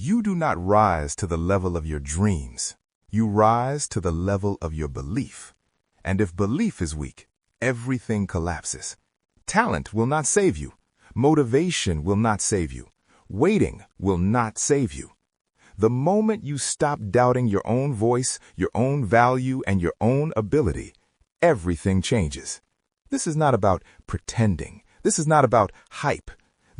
You do not rise to the level of your dreams. You rise to the level of your belief. And if belief is weak, everything collapses. Talent will not save you. Motivation will not save you. Waiting will not save you. The moment you stop doubting your own voice, your own value, and your own ability, everything changes. This is not about pretending. This is not about hype.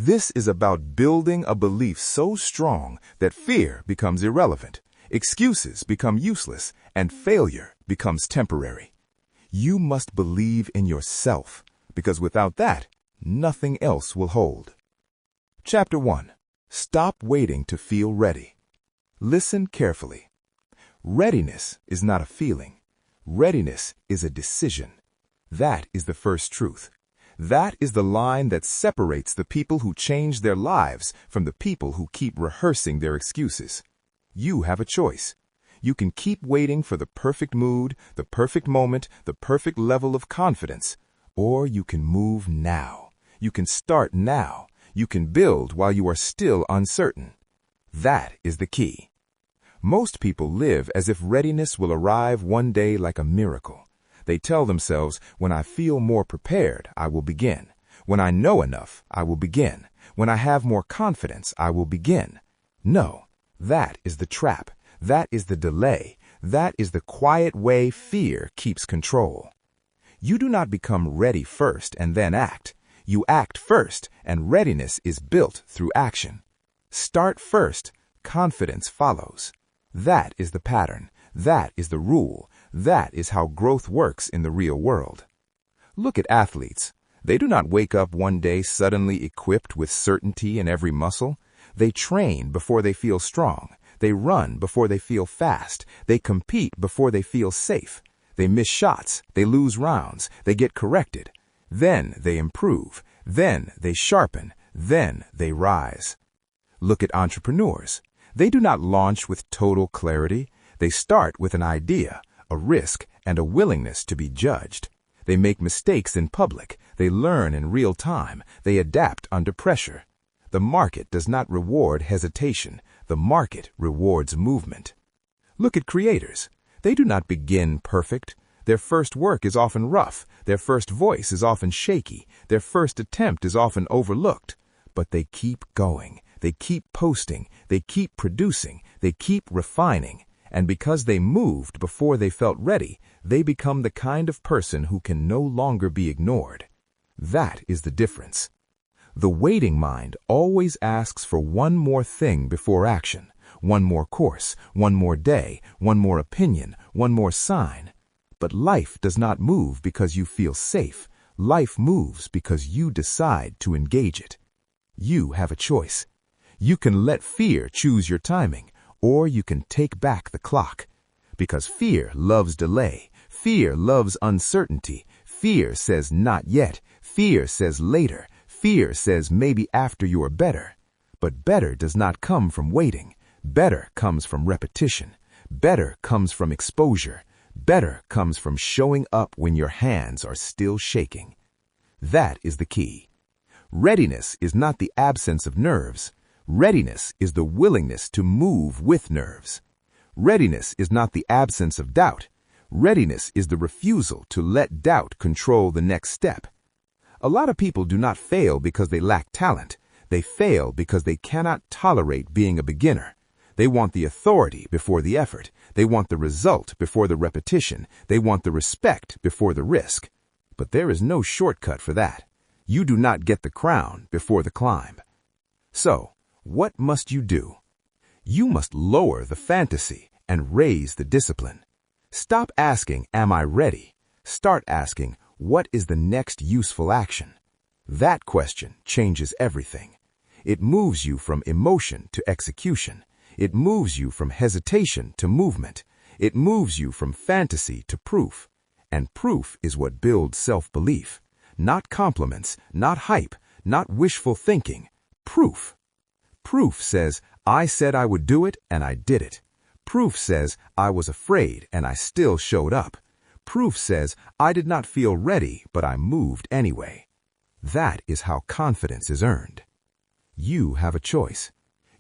This is about building a belief so strong that fear becomes irrelevant, excuses become useless, and failure becomes temporary. You must believe in yourself, because without that, nothing else will hold. Chapter 1. Stop waiting to feel ready. Listen carefully. Readiness is not a feeling. Readiness is a decision. That is the first truth. That is the line that separates the people who change their lives from the people who keep rehearsing their excuses. You have a choice. You can keep waiting for the perfect mood, the perfect moment, the perfect level of confidence, or you can move now. You can start now. You can build while you are still uncertain. That is the key. Most people live as if readiness will arrive one day like a miracle. They tell themselves, when I feel more prepared, I will begin. When I know enough, I will begin. When I have more confidence, I will begin. No, that is the trap. That is the delay. That is the quiet way fear keeps control. You do not become ready first and then act. You act first, and readiness is built through action. Start first, confidence follows. That is the pattern. That is the rule. That is how growth works in the real world. Look at athletes. They do not wake up one day suddenly equipped with certainty in every muscle. They train before they feel strong. They run before they feel fast. They compete before they feel safe. They miss shots. They lose rounds. They get corrected. Then they improve. Then they sharpen. Then they rise. Look at entrepreneurs. They do not launch with total clarity. They start with an idea, a risk, and a willingness to be judged. They make mistakes in public. They learn in real time. They adapt under pressure. The market does not reward hesitation. The market rewards movement. Look at creators. They do not begin perfect. Their first work is often rough. Their first voice is often shaky. Their first attempt is often overlooked. But they keep going. They keep posting, they keep producing, they keep refining, and because they moved before they felt ready, they become the kind of person who can no longer be ignored. That is the difference. The waiting mind always asks for one more thing before action, one more course, one more day, one more opinion, one more sign. But life does not move because you feel safe. Life moves because you decide to engage it. You have a choice. You can let fear choose your timing, or you can take back the clock. Because fear loves delay. Fear loves uncertainty. Fear says not yet. Fear says later. Fear says maybe after you are better. But better does not come from waiting. Better comes from repetition. Better comes from exposure. Better comes from showing up when your hands are still shaking. That is the key. Readiness is not the absence of nerves. Readiness is the willingness to move with nerves. Readiness is not the absence of doubt. Readiness is the refusal to let doubt control the next step. A lot of people do not fail because they lack talent. They fail because they cannot tolerate being a beginner. They want the authority before the effort. They want the result before the repetition. They want the respect before the risk. But there is no shortcut for that. You do not get the crown before the climb. So, what must you do? You must lower the fantasy and raise the discipline. Stop asking, am I ready? Start asking, what is the next useful action? That question changes everything. It moves you from emotion to execution. It moves you from hesitation to movement. It moves you from fantasy to proof. And proof is what builds self-belief. Not compliments, not hype, not wishful thinking. Proof. Proof says, I said I would do it, and I did it. Proof says, I was afraid, and I still showed up. Proof says, I did not feel ready, but I moved anyway. That is how confidence is earned. You have a choice.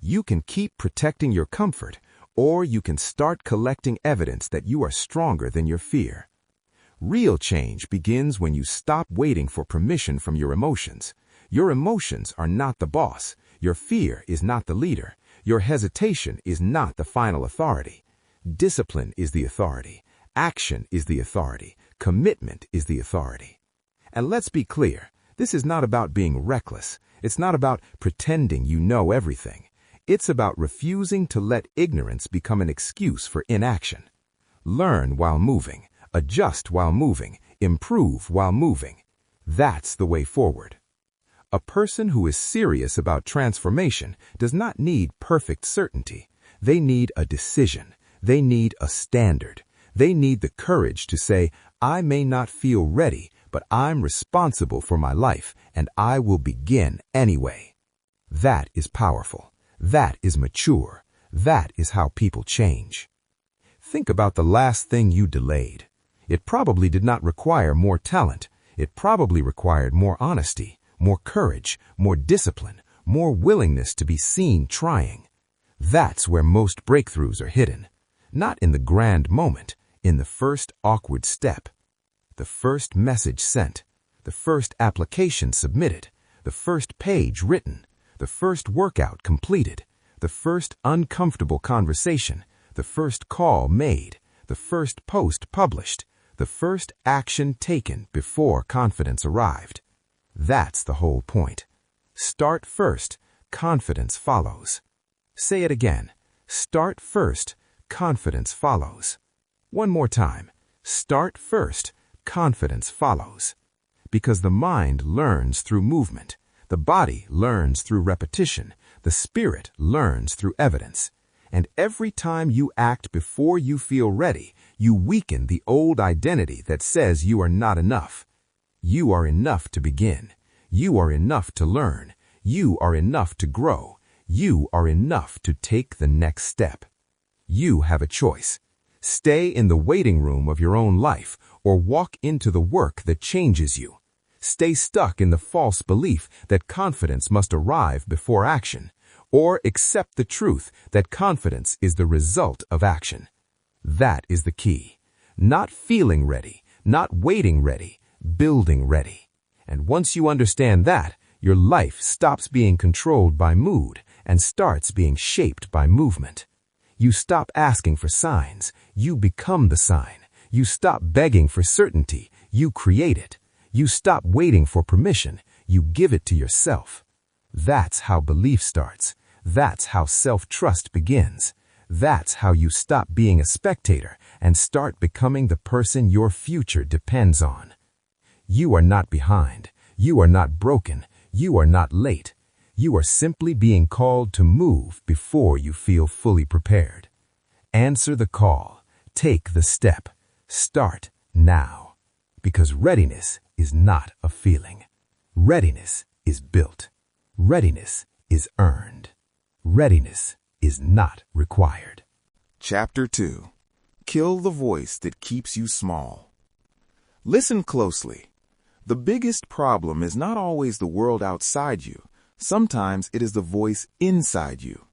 You can keep protecting your comfort, or you can start collecting evidence that you are stronger than your fear. Real change begins when you stop waiting for permission from your emotions. Your emotions are not the boss. Your fear is not the leader. Your hesitation is not the final authority. Discipline is the authority. Action is the authority. Commitment is the authority. And let's be clear, this is not about being reckless. It's not about pretending you know everything. It's about refusing to let ignorance become an excuse for inaction. Learn while moving, adjust while moving, improve while moving. That's the way forward. A person who is serious about transformation does not need perfect certainty. They need a decision. They need a standard. They need the courage to say, I may not feel ready, but I'm responsible for my life, and I will begin anyway. That is powerful. That is mature. That is how people change. Think about the last thing you delayed. It probably did not require more talent. It probably required more honesty, more courage, more discipline, more willingness to be seen trying. That's where most breakthroughs are hidden. Not in the grand moment, in the first awkward step. The first message sent, the first application submitted, the first page written, the first workout completed, the first uncomfortable conversation, the first call made, the first post published, the first action taken before confidence arrived. That's the whole point. Start first, confidence follows. Say it again. Start first, confidence follows. One more time. Start first, confidence follows. Because the mind learns through movement. The body learns through repetition. The spirit learns through evidence. And every time you act before you feel ready, you weaken the old identity that says you are not enough. You are enough to begin. You are enough to learn. You are enough to grow. You are enough to take the next step. You have a choice. Stay in the waiting room of your own life or walk into the work that changes you. Stay stuck in the false belief that confidence must arrive before action, or accept the truth that confidence is the result of action. That is the key. Not feeling ready, not waiting ready, building ready. And once you understand that, your life stops being controlled by mood and starts being shaped by movement. You stop asking for signs, you become the sign. You stop begging for certainty, you create it. You stop waiting for permission, you give it to yourself. That's how belief starts. That's how self-trust begins. That's how you stop being a spectator and start becoming the person your future depends on. You are not behind. You are not broken. You are not late. You are simply being called to move before you feel fully prepared. Answer the call. Take the step. Start now. Because readiness is not a feeling. Readiness is built. Readiness is earned. Readiness is not required. Chapter 2. Kill the voice that keeps you small. Listen closely. The biggest problem is not always the world outside you. Sometimes it is the voice inside you.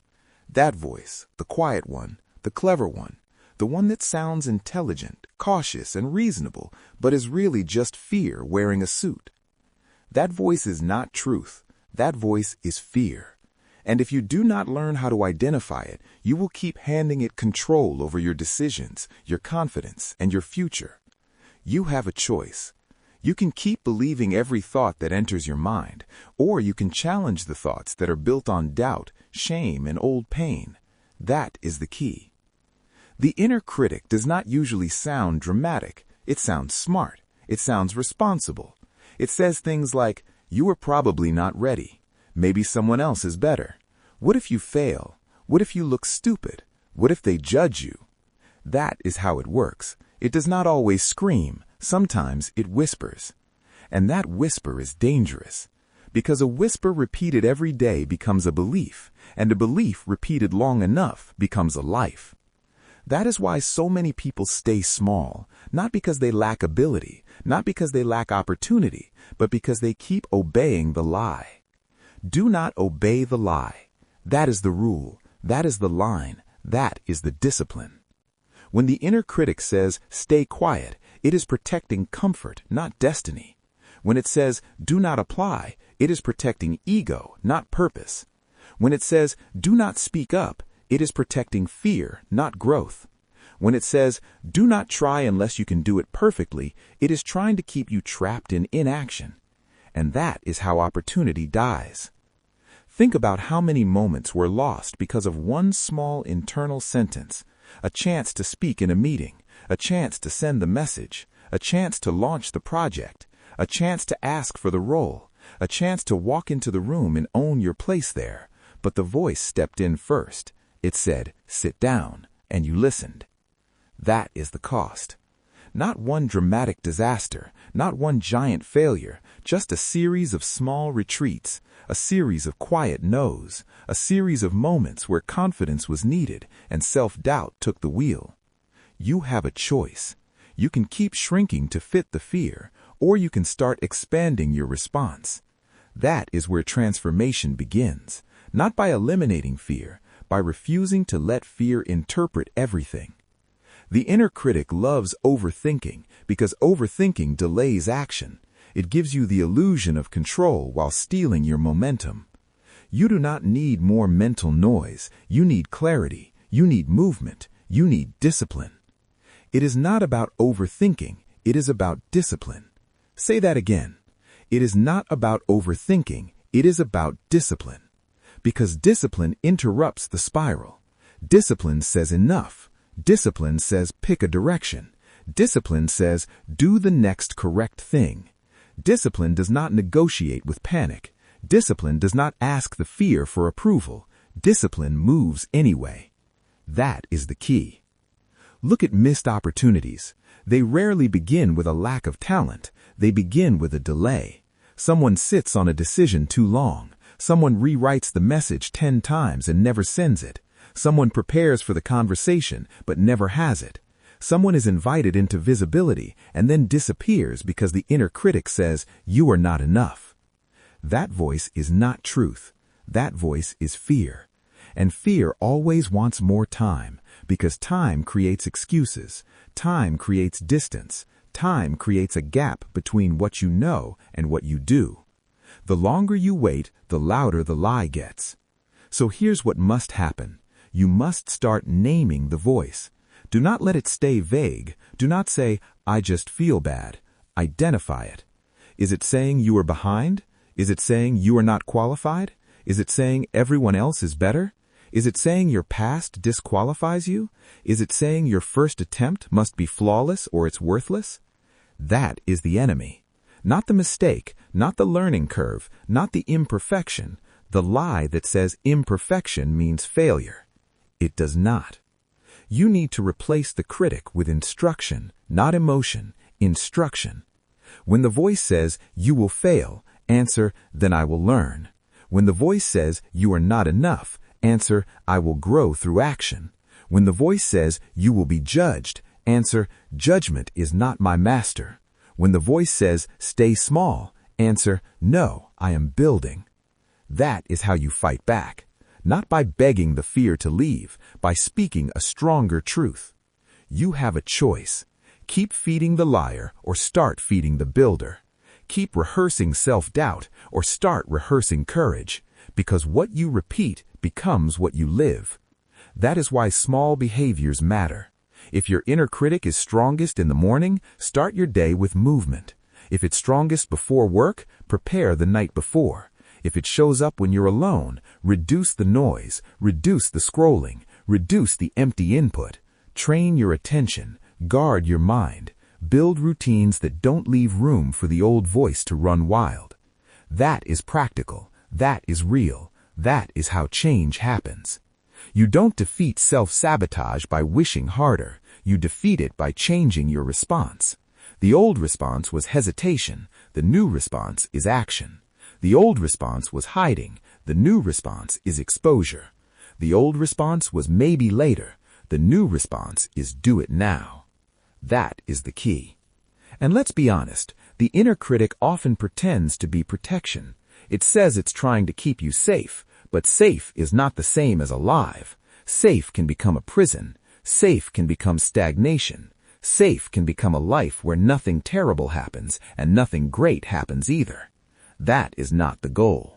That voice, the quiet one, the clever one, the one that sounds intelligent, cautious, and reasonable, but is really just fear wearing a suit. That voice is not truth. That voice is fear. And if you do not learn how to identify it, you will keep handing it control over your decisions, your confidence, and your future. You have a choice. You can keep believing every thought that enters your mind, or you can challenge the thoughts that are built on doubt, shame, and old pain. That is the key. The inner critic does not usually sound dramatic. It sounds smart. It sounds responsible. It says things like, you are probably not ready. Maybe someone else is better. What if you fail? What if you look stupid? What if they judge you? That is how it works. It does not always scream. Sometimes it whispers. And that whisper is dangerous. Because a whisper repeated every day becomes a belief, and a belief repeated long enough becomes a life. That is why so many people stay small, not because they lack ability, not because they lack opportunity, but because they keep obeying the lie. Do not obey the lie. That is the rule. That is the line. That is the discipline. When the inner critic says, stay quiet, it is protecting comfort, not destiny. When it says, do not apply, it is protecting ego, not purpose. When it says, do not speak up, it is protecting fear, not growth. When it says, do not try unless you can do it perfectly, it is trying to keep you trapped in inaction. And that is how opportunity dies. Think about how many moments were lost because of one small internal sentence, a chance to speak in a meeting, a chance to send the message, a chance to launch the project, a chance to ask for the role, a chance to walk into the room and own your place there. But the voice stepped in first. It said, sit down, and you listened. That is the cost. Not one dramatic disaster, not one giant failure, just a series of small retreats, a series of quiet no's, a series of moments where confidence was needed and self-doubt took the wheel. You have a choice. You can keep shrinking to fit the fear, or you can start expanding your response. That is where transformation begins, not by eliminating fear, by refusing to let fear interpret everything. The inner critic loves overthinking because overthinking delays action. It gives you the illusion of control while stealing your momentum. You do not need more mental noise. You need clarity. You need movement. You need discipline. It is not about overthinking. It is about discipline. Say that again. It is not about overthinking. It is about discipline. Because discipline interrupts the spiral. Discipline says enough. Discipline says pick a direction. Discipline says do the next correct thing. Discipline does not negotiate with panic. Discipline does not ask the fear for approval. Discipline moves anyway. That is the key. Look at missed opportunities. They rarely begin with a lack of talent. They begin with a delay. Someone sits on a decision too long. Someone rewrites the message 10 times and never sends it. Someone prepares for the conversation but never has it. Someone is invited into visibility and then disappears because the inner critic says, you are not enough. That voice is not truth. That voice is fear. And fear always wants more time because time creates excuses. Time creates distance. Time creates a gap between what you know and what you do. The longer you wait, the louder the lie gets. So here's what must happen. You must start naming the voice. Do not let it stay vague. Do not say, I just feel bad. Identify it. Is it saying you are behind? Is it saying you are not qualified? Is it saying everyone else is better? Is it saying your past disqualifies you? Is it saying your first attempt must be flawless or it's worthless? That is the enemy. Not the mistake, not the learning curve, not the imperfection. The lie that says imperfection means failure. It does not. You need to replace the critic with instruction, not emotion, instruction. When the voice says, you will fail, answer, then I will learn. When the voice says, you are not enough, answer, I will grow through action. When the voice says, you will be judged, answer, judgment is not my master. When the voice says, stay small, answer, no, I am building. That is how you fight back. Not by begging the fear to leave, by speaking a stronger truth. You have a choice. Keep feeding the liar or start feeding the builder. Keep rehearsing self-doubt or start rehearsing courage, because what you repeat becomes what you live. That is why small behaviors matter. If your inner critic is strongest in the morning, start your day with movement. If it's strongest before work, prepare the night before. If it shows up when you're alone, reduce the noise, reduce the scrolling, reduce the empty input. Train your attention, guard your mind, build routines that don't leave room for the old voice to run wild. That is practical, that is real, that is how change happens. You don't defeat self-sabotage by wishing harder, you defeat it by changing your response. The old response was hesitation, the new response is action. The old response was hiding. The new response is exposure. The old response was maybe later. The new response is do it now. That is the key. And let's be honest, the inner critic often pretends to be protection. It says it's trying to keep you safe, But safe is not the same as alive. Safe can become a prison. Safe can become stagnation. Safe can become a life where nothing terrible happens and nothing great happens either. That is not the goal.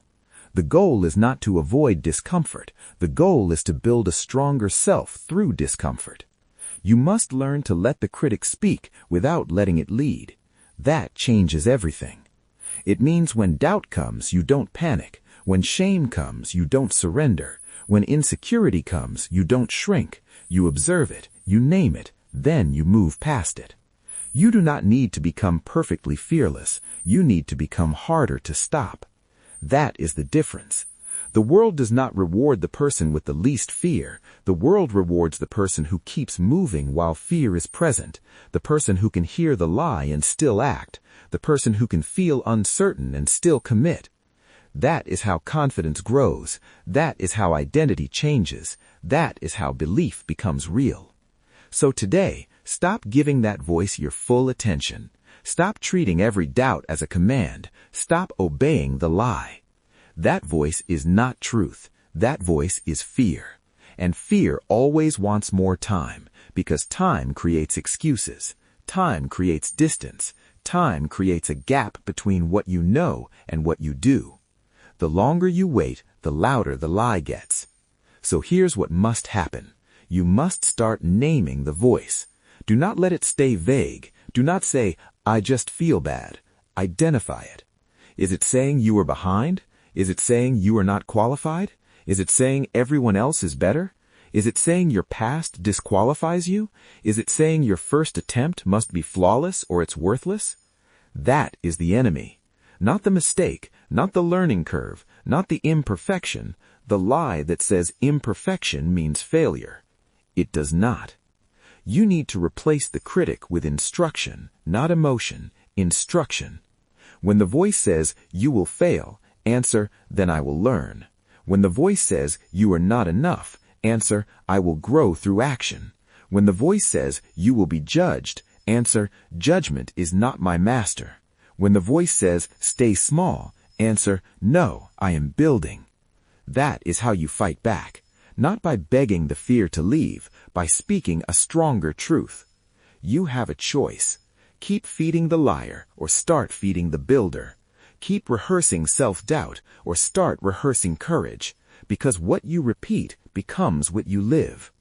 The goal is not to avoid discomfort. The goal is to build a stronger self through discomfort. You must learn to let the critic speak without letting it lead. That changes everything. It means when doubt comes, you don't panic. When shame comes, you don't surrender. When insecurity comes, you don't shrink. You observe it, you name it, then you move past it. You do not need to become perfectly fearless. You need to become harder to stop. That is the difference. The world does not reward the person with the least fear. The world rewards the person who keeps moving while fear is present, the person who can hear the lie and still act, the person who can feel uncertain and still commit. That is how confidence grows. That is how identity changes. That is how belief becomes real. So today, stop giving that voice your full attention. Stop treating every doubt as a command. Stop obeying the lie. That voice is not truth. That voice is fear. And fear always wants more time, because time creates excuses. Time creates distance. Time creates a gap between what you know and what you do. The longer you wait, the louder the lie gets. So here's what must happen. You must start naming the voice. Do not let it stay vague. Do not say, "I just feel bad." Identify it. Is it saying you are behind? Is it saying you are not qualified? Is it saying everyone else is better? Is it saying your past disqualifies you? Is it saying your first attempt must be flawless or it's worthless? That is the enemy. Not the mistake, not the learning curve, not the imperfection, the lie that says imperfection means failure. It does not. You need to replace the critic with instruction, not emotion, instruction. When the voice says, "You will fail," answer, "Then I will learn." When the voice says, "You are not enough," answer, "I will grow through action." When the voice says, "You will be judged," answer, "Judgment is not my master." When the voice says, "Stay small," answer, "No, I am building." That is how you fight back. Not by begging the fear to leave, by speaking a stronger truth. You have a choice. Keep feeding the liar or start feeding the builder. Keep rehearsing self-doubt or start rehearsing courage, because what you repeat becomes what you live.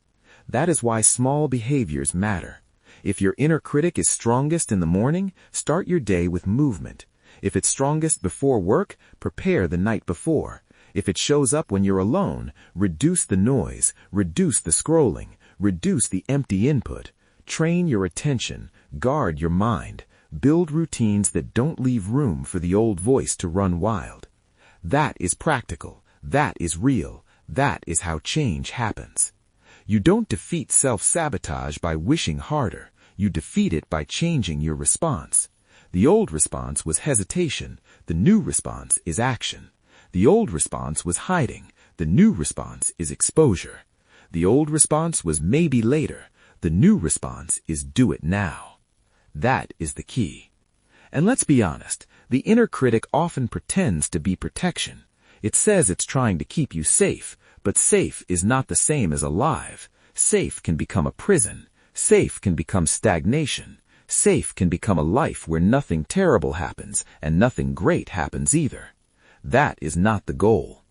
That is why small behaviors matter. If your inner critic is strongest in the morning, start your day with movement. If it's strongest before work, prepare the night before. If it shows up when you're alone, reduce the noise, reduce the scrolling, reduce the empty input. Train your attention, guard your mind, build routines that don't leave room for the old voice to run wild. That is practical. That is real. That is how change happens. You don't defeat self-sabotage by wishing harder. You defeat it by changing your response. The old response was hesitation. The new response is action. The old response was hiding. The new response is exposure. The old response was maybe later. The new response is do it now. That is the key. And let's be honest, the inner critic often pretends to be protection. It says it's trying to keep you safe, but safe is not the same as alive. Safe can become a prison. Safe can become stagnation. Safe can become a life where nothing terrible happens and nothing great happens either. That is not the goal.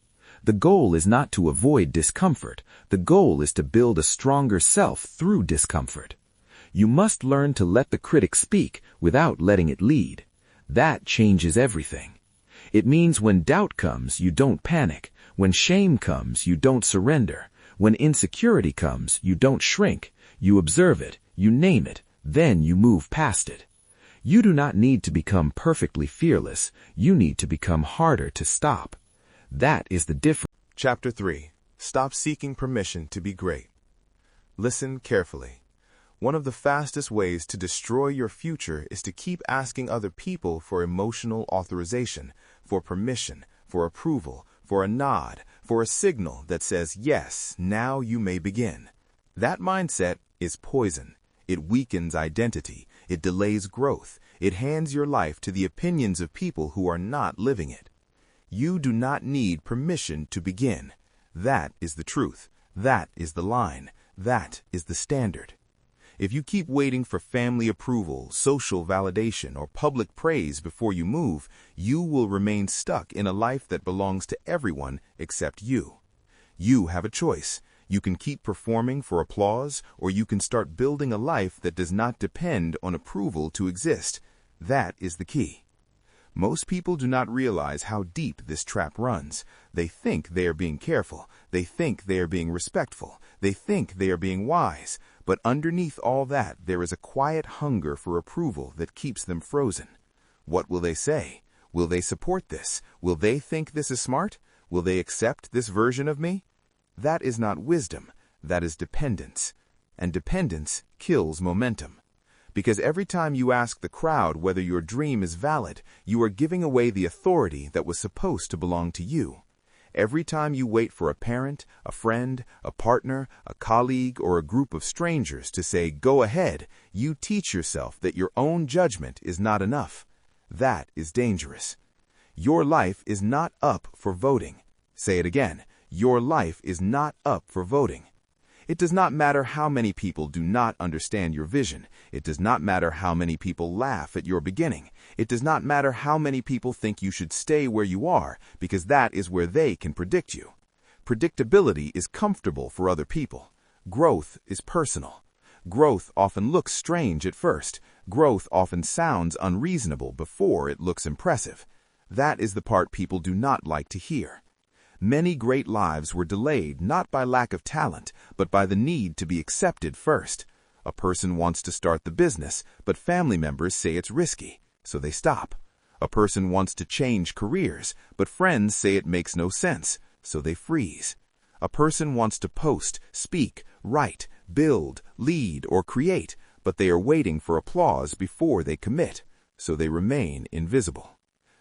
The goal is not to avoid discomfort. The goal is to build a stronger self through discomfort. You must learn to let the critic speak without letting it lead. That changes everything. It means when doubt comes, you don't panic. When shame comes, you don't surrender. When insecurity comes, you don't shrink. You observe it, you name it, then you move past it. You do not need to become perfectly fearless. You need to become harder to stop. That is the difference. Chapter 3. Stop seeking permission to be great. Listen carefully. One of the fastest ways to destroy your future is to keep asking other people for emotional authorization, for permission, for approval, for a nod, for a signal that says, yes, now you may begin. That mindset is poison. It weakens identity. It delays growth. It hands your life to the opinions of people who are not living it. You do not need permission to begin. That is the truth. That is the line. That is the standard. If you keep waiting for family approval, social validation, or public praise before you move, you will remain stuck in a life that belongs to everyone except you. You have a choice. You can keep performing for applause, or you can start building a life that does not depend on approval to exist. That is the key. Most people do not realize how deep this trap runs. They think they are being careful. They think they are being respectful. They think they are being wise. But underneath all that, there is a quiet hunger for approval that keeps them frozen. What will they say? Will they support this? Will they think this is smart? Will they accept this version of me? That is not wisdom. That is dependence. And dependence kills momentum. Because every time you ask the crowd whether your dream is valid, you are giving away the authority that was supposed to belong to you. Every time you wait for a parent, a friend, a partner, a colleague, or a group of strangers to say, "Go ahead," you teach yourself that your own judgment is not enough. That is dangerous. Your life is not up for voting. Say it again. Your life is not up for voting. It does not matter how many people do not understand your vision. It does not matter how many people laugh at your beginning. It does not matter how many people think you should stay where you are, because that is where they can predict you. Predictability is comfortable for other people. Growth is personal. Growth often looks strange at first. Growth often sounds unreasonable before it looks impressive. That is the part people do not like to hear. Many great lives were delayed not by lack of talent, but by the need to be accepted first. A person wants to start the business, but family members say it's risky, so they stop. A person wants to change careers, but friends say it makes no sense, so they freeze. A person wants to post, speak, write, build, lead, or create, but they are waiting for applause before they commit, so they remain invisible.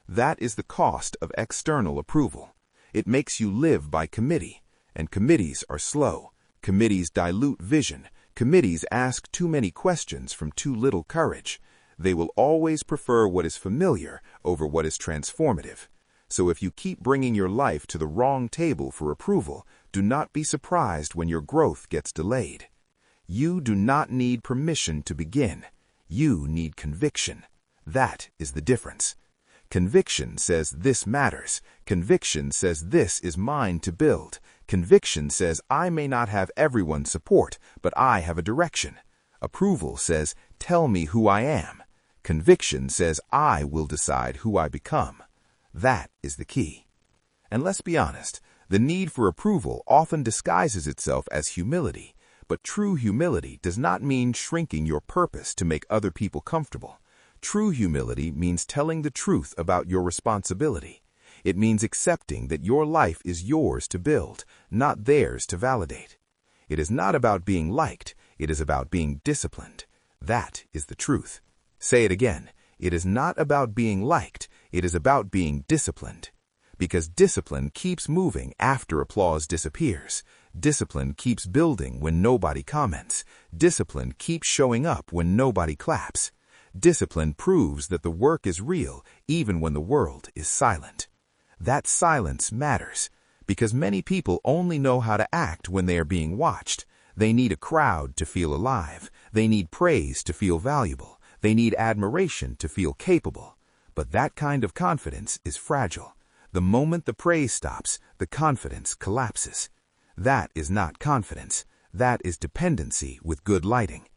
That is the cost of external approval. It makes you live by committee, and committees are slow. Committees dilute vision. Committees ask too many questions from too little courage. They will always prefer what is familiar over what is transformative. So if you keep bringing your life to the wrong table for approval, do not be surprised when your growth gets delayed. You do not need permission to begin. You need conviction. That is the difference. Conviction says this matters. Conviction says this is mine to build. Conviction says I may not have everyone's support, but I have a direction. Approval says, tell me who I am. Conviction says I will decide who I become. That is the key. And let's be honest, the need for approval often disguises itself as humility, but true humility does not mean shrinking your purpose to make other people comfortable. True humility means telling the truth about your responsibility. It means accepting that your life is yours to build, not theirs to validate. It is not about being liked, it is about being disciplined. That is the truth. Say it again. It is not about being liked, it is about being disciplined. Because discipline keeps moving after applause disappears. Discipline keeps building when nobody comments. Discipline keeps showing up when nobody claps. Discipline proves that the work is real even when the world is silent. That silence matters, because many people only know how to act when they are being watched. They need a crowd to feel alive. They need praise to feel valuable. They need admiration to feel capable. But that kind of confidence is fragile. The moment the praise stops, the confidence collapses. That is not confidence. That is dependency with good lighting.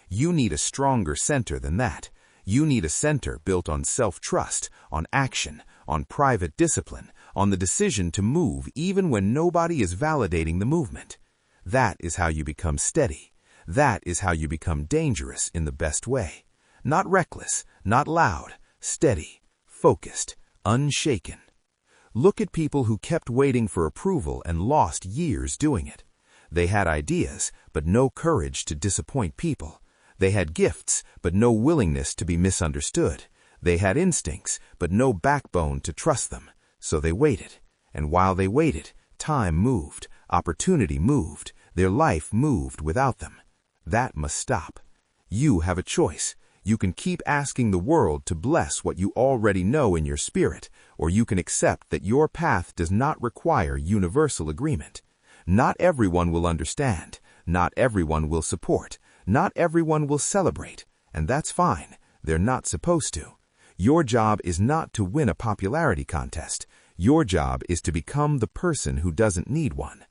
You need a stronger center than that. You need a center built on self-trust, on action, on private discipline, on the decision to move even when nobody is validating the movement. That is how you become steady. That is how you become dangerous in the best way. Not reckless, not loud, steady, focused, unshaken. Look at people who kept waiting for approval and lost years doing it. They had ideas, but no courage to disappoint people. They had gifts, but no willingness to be misunderstood. They had instincts, but no backbone to trust them. So they waited. And while they waited, time moved, opportunity moved, their life moved without them. That must stop. You have a choice. You can keep asking the world to bless what you already know in your spirit, or you can accept that your path does not require universal agreement. Not everyone will understand, not everyone will support, not everyone will celebrate, and that's fine. They're not supposed to. Your job is not to win a popularity contest. Your job is to become the person who doesn't need one.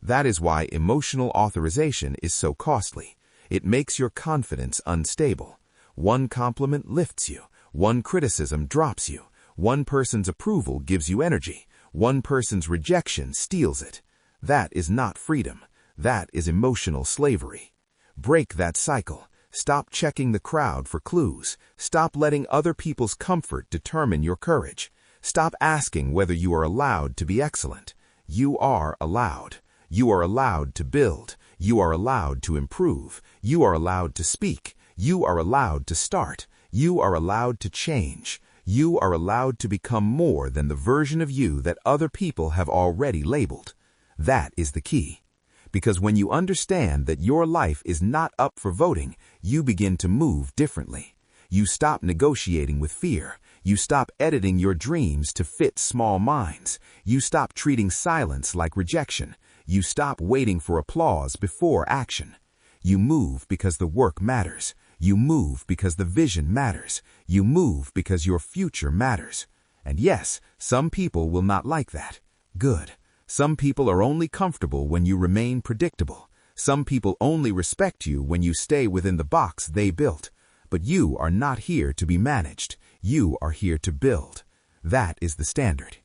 That is why emotional authorization is so costly. It makes your confidence unstable. One compliment lifts you. One criticism drops you. One person's approval gives you energy. One person's rejection steals it. That is not freedom. That is emotional slavery. Break that cycle. Stop checking the crowd for clues. Stop letting other people's comfort determine your courage. Stop asking whether you are allowed to be excellent. You are allowed. You are allowed to build. You are allowed to improve. You are allowed to speak. You are allowed to start. You are allowed to change. You are allowed to become more than the version of you that other people have already labeled. That is the key. Because when you understand that your life is not up for voting, you begin to move differently. You stop negotiating with fear. You stop editing your dreams to fit small minds. You stop treating silence like rejection. You stop waiting for applause before action. You move because the work matters. You move because the vision matters. You move because your future matters. And yes, some people will not like that. Good. Some people are only comfortable when you remain predictable. Some people only respect you when you stay within the box they built. But you are not here to be managed. You are here to build. That is the standard.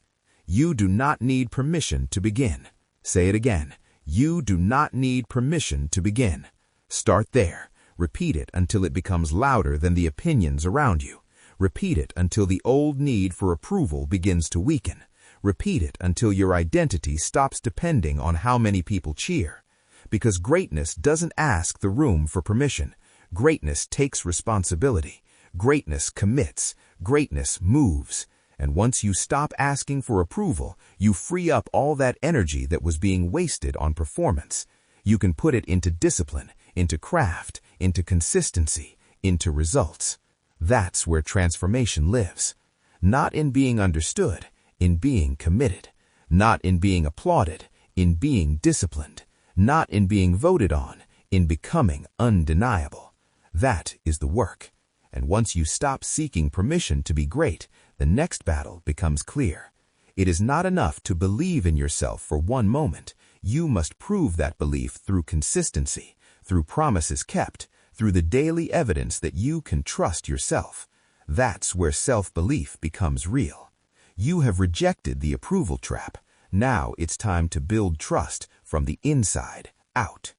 You do not need permission to begin. Say it again. You do not need permission to begin. Start there. Repeat it until it becomes louder than the opinions around you. Repeat it until the old need for approval begins to weaken. Repeat it until your identity stops depending on how many people cheer. Because greatness doesn't ask the room for permission. Greatness takes responsibility. Greatness commits. Greatness moves. And once you stop asking for approval, you free up all that energy that was being wasted on performance. You can put it into discipline, into craft, into consistency, into results. That's where transformation lives. Not in being understood, in being committed. Not in being applauded, in being disciplined. Not in being voted on, in becoming undeniable. That is the work. And once you stop seeking permission to be great, the next battle becomes clear. It is not enough to believe in yourself for one moment. You must prove that belief through consistency, through promises kept, through the daily evidence that you can trust yourself. That's where self-belief becomes real. You have rejected the approval trap. Now it's time to build trust from the inside out.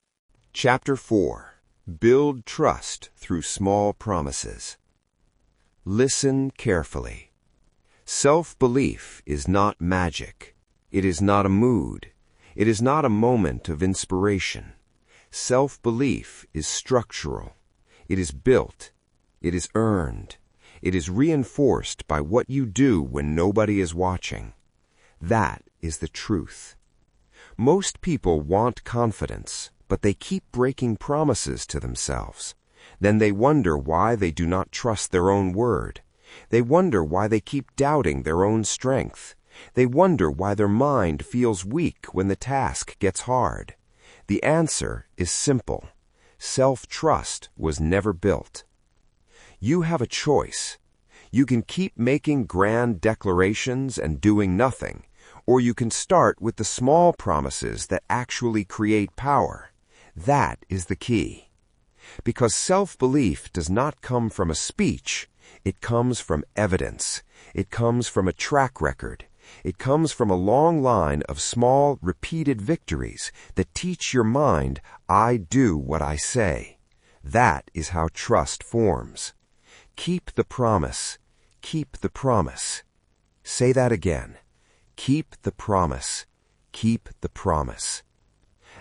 Chapter 4. Build trust through small promises. Listen carefully. Self-belief is not magic. It is not a mood. It is not a moment of inspiration. Self-belief is structural. It is built. It is earned. It is reinforced by what you do when nobody is watching. That is the truth. Most people want confidence, but they keep breaking promises to themselves. Then they wonder why they do not trust their own word. They wonder why they keep doubting their own strength. They wonder why their mind feels weak when the task gets hard. The answer is simple. Self-trust was never built. You have a choice. You can keep making grand declarations and doing nothing, or you can start with the small promises that actually create power. That is the key. Because self-belief does not come from a speech, it comes from evidence. It comes from a track record. It comes from a long line of small, repeated victories that teach your mind, I do what I say. That is how trust forms. Keep the promise. Keep the promise. Say that again. Keep the promise. Keep the promise.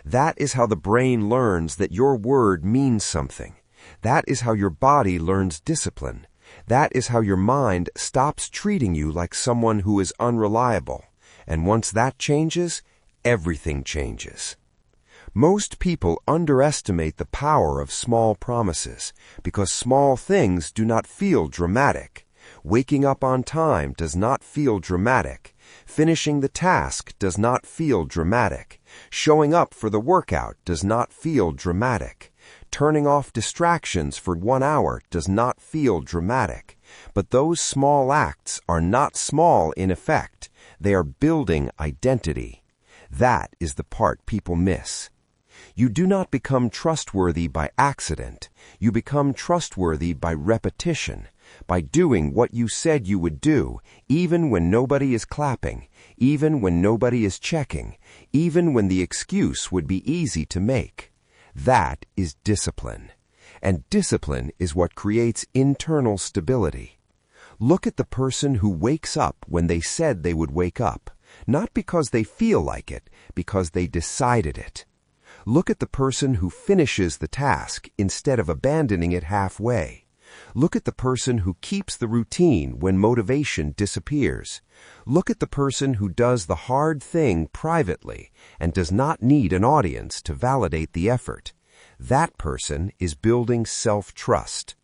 That is how the brain learns that your word means something. That is how your body learns discipline. That is how your mind stops treating you like someone who is unreliable. And once that changes, everything changes. Most people underestimate the power of small promises because small things do not feel dramatic. Waking up on time does not feel dramatic. Finishing the task does not feel dramatic. Showing up for the workout does not feel dramatic. Turning off distractions for 1 hour does not feel dramatic. But those small acts are not small in effect. They are building identity. That is the part people miss. You do not become trustworthy by accident. You become trustworthy by repetition, by doing what you said you would do, even when nobody is clapping, even when nobody is checking, even when the excuse would be easy to make. That is discipline. And discipline is what creates internal stability. Look at the person who wakes up when they said they would wake up, not because they feel like it, because they decided it. Look at the person who finishes the task instead of abandoning it halfway. Look at the person who keeps the routine when motivation disappears. Look at the person who does the hard thing privately and does not need an audience to validate the effort. That person is building self-trust.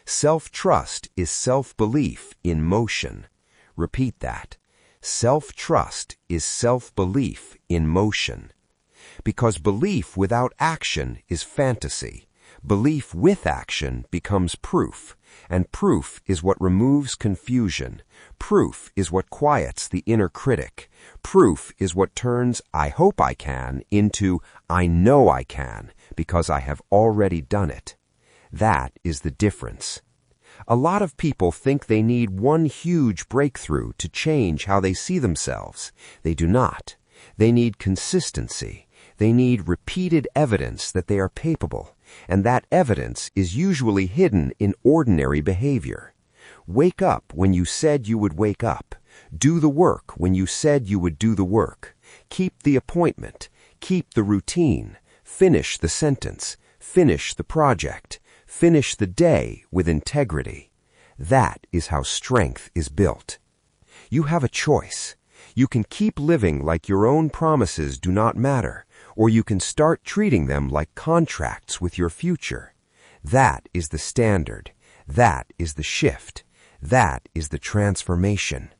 Self-trust is self-belief in motion. Repeat that. Self-trust is self-belief in motion. Because belief without action is fantasy. Belief with action becomes proof, and proof is what removes confusion. Proof is what quiets the inner critic. Proof is what turns "I hope I can" into "I know I can," because I have already done it. That is the difference. A lot of people think they need one huge breakthrough to change how they see themselves. They do not. They need consistency. They need repeated evidence that they are capable, and that evidence is usually hidden in ordinary behavior. Wake up when you said you would wake up. Do the work when you said you would do the work. Keep the appointment. Keep the routine. Finish the sentence. Finish the project. Finish the day with integrity. That is how strength is built. You have a choice. You can keep living like your own promises do not matter, or you can start treating them like contracts with your future. That is the standard. That is the shift. That is the transformation.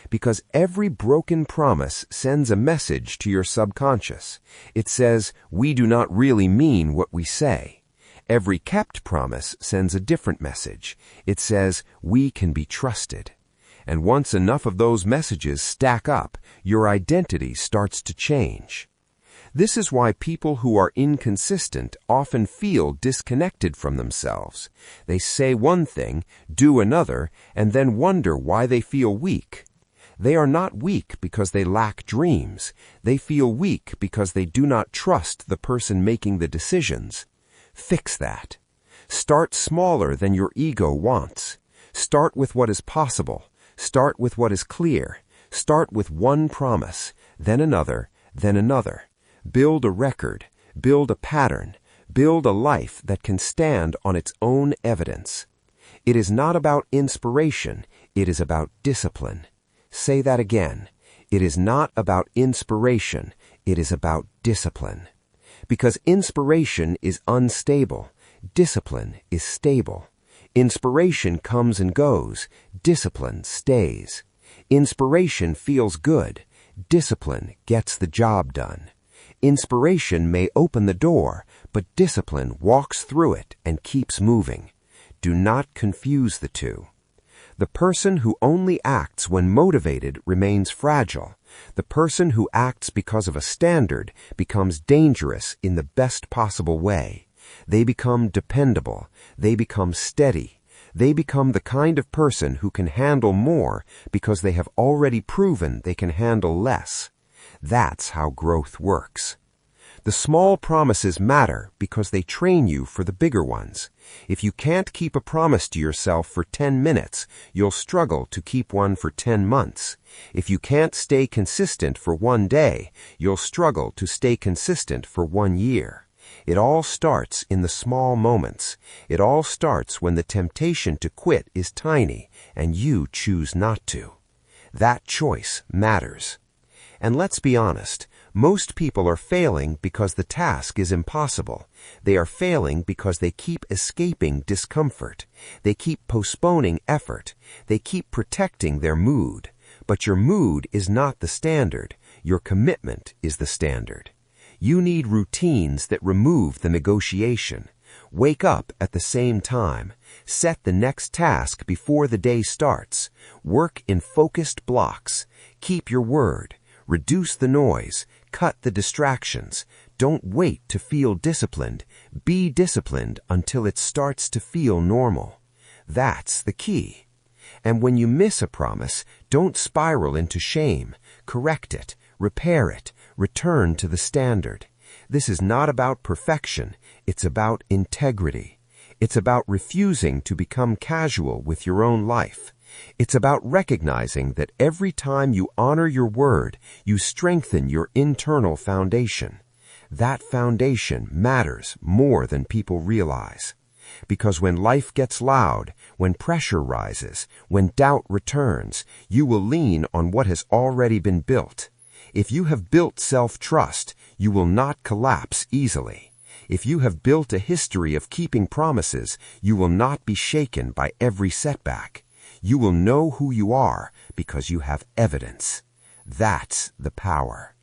Because every broken promise sends a message to your subconscious. It says, we do not really mean what we say. Every kept promise sends a different message. It says, we can be trusted. And once enough of those messages stack up, your identity starts to change. This is why people who are inconsistent often feel disconnected from themselves. They say one thing, do another, and then wonder why they feel weak. They are not weak because they lack dreams. They feel weak because they do not trust the person making the decisions. Fix that. Start smaller than your ego wants. Start with what is possible. Start with what is clear. Start with one promise, then another, then another. Build a record. Build a pattern. Build a life that can stand on its own evidence. It is not about inspiration. It is about discipline. Say that again. It is not about inspiration. It is about discipline. Because inspiration is unstable. Discipline is stable. Inspiration comes and goes. Discipline stays. Inspiration feels good. Discipline gets the job done. Inspiration may open the door, but discipline walks through it and keeps moving. Do not confuse the two. The person who only acts when motivated remains fragile. The person who acts because of a standard becomes dangerous in the best possible way. They become dependable. They become steady. They become the kind of person who can handle more because they have already proven they can handle less. That's how growth works. The small promises matter because they train you for the bigger ones. If you can't keep a promise to yourself for 10 minutes, you'll struggle to keep one for 10 months. If you can't stay consistent for 1 day, you'll struggle to stay consistent for 1 year. It all starts in the small moments. It all starts when the temptation to quit is tiny and you choose not to. That choice matters. And let's be honest, Most people are failing because the task is impossible. They are failing because they keep escaping discomfort. They keep postponing effort. They keep protecting their mood. But your mood is not the standard. Your commitment is the standard. You need routines that remove the negotiation. Wake up at the same time. Set the next task before the day starts. Work in focused blocks. Keep your word. Reduce the noise. Cut the distractions. Don't wait to feel disciplined. Be disciplined until it starts to feel normal. That's the key. And when you miss a promise, don't spiral into shame. Correct it. Repair it. Return to the standard. This is not about perfection. It's about integrity. It's about refusing to become casual with your own life. It's about recognizing that every time you honor your word, you strengthen your internal foundation. That foundation matters more than people realize. Because when life gets loud, when pressure rises, when doubt returns, you will lean on what has already been built. If you have built self-trust, you will not collapse easily. If you have built a history of keeping promises, you will not be shaken by every setback. You will know who you are because you have evidence. That's the power.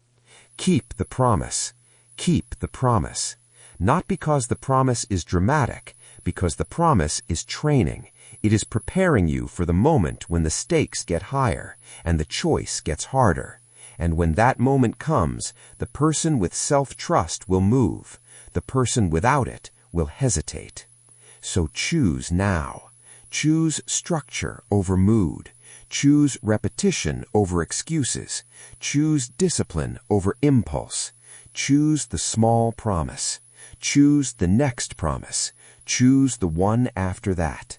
Keep the promise. Keep the promise. Not because the promise is dramatic, because the promise is training. It is preparing you for the moment when the stakes get higher and the choice gets harder. And when that moment comes, the person with self-trust will move. The person without it will hesitate. So choose now. Choose structure over mood. Choose repetition over excuses. Choose discipline over impulse. Choose the small promise. Choose the next promise. Choose the one after that.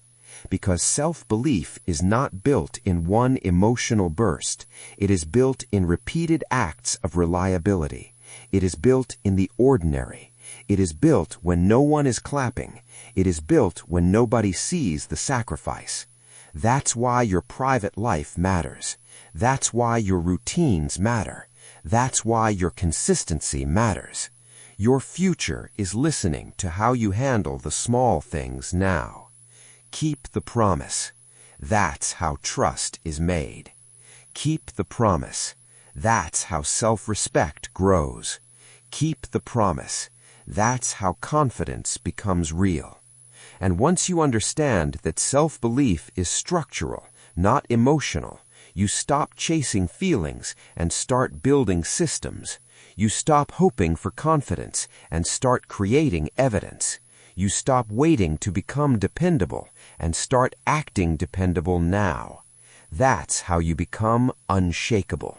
Because self-belief is not built in one emotional burst. It is built in repeated acts of reliability. It is built in the ordinary. It is built when no one is clapping. It is built when nobody sees the sacrifice. That's why your private life matters. That's why your routines matter. That's why your consistency matters. Your future is listening to how you handle the small things now. Keep the promise. That's how trust is made. Keep the promise. That's how self-respect grows. Keep the promise. That's how confidence becomes real. And once you understand that self-belief is structural, not emotional, you stop chasing feelings and start building systems. You stop hoping for confidence and start creating evidence. You stop waiting to become dependable and start acting dependable now. That's how you become unshakable.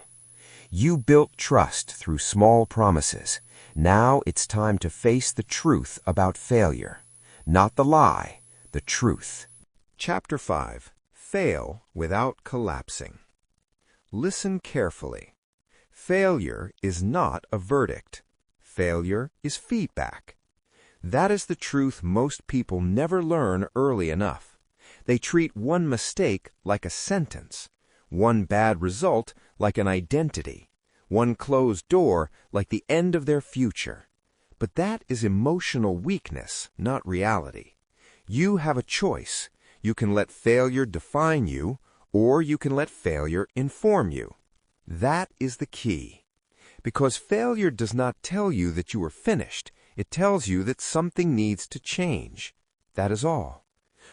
You built trust through small promises. Now it's time to face the truth about failure. Not the lie, the truth. Chapter 5. Fail without collapsing. Listen carefully. Failure is not a verdict. Failure is feedback. That is the truth most people never learn early enough. They treat one mistake like a sentence, one bad result like an identity, one closed door like the end of their future. But that is emotional weakness, not reality. You have a choice. You can let failure define you, or you can let failure inform you. That is the key. Because failure does not tell you that you are finished. It tells you that something needs to change. That is all.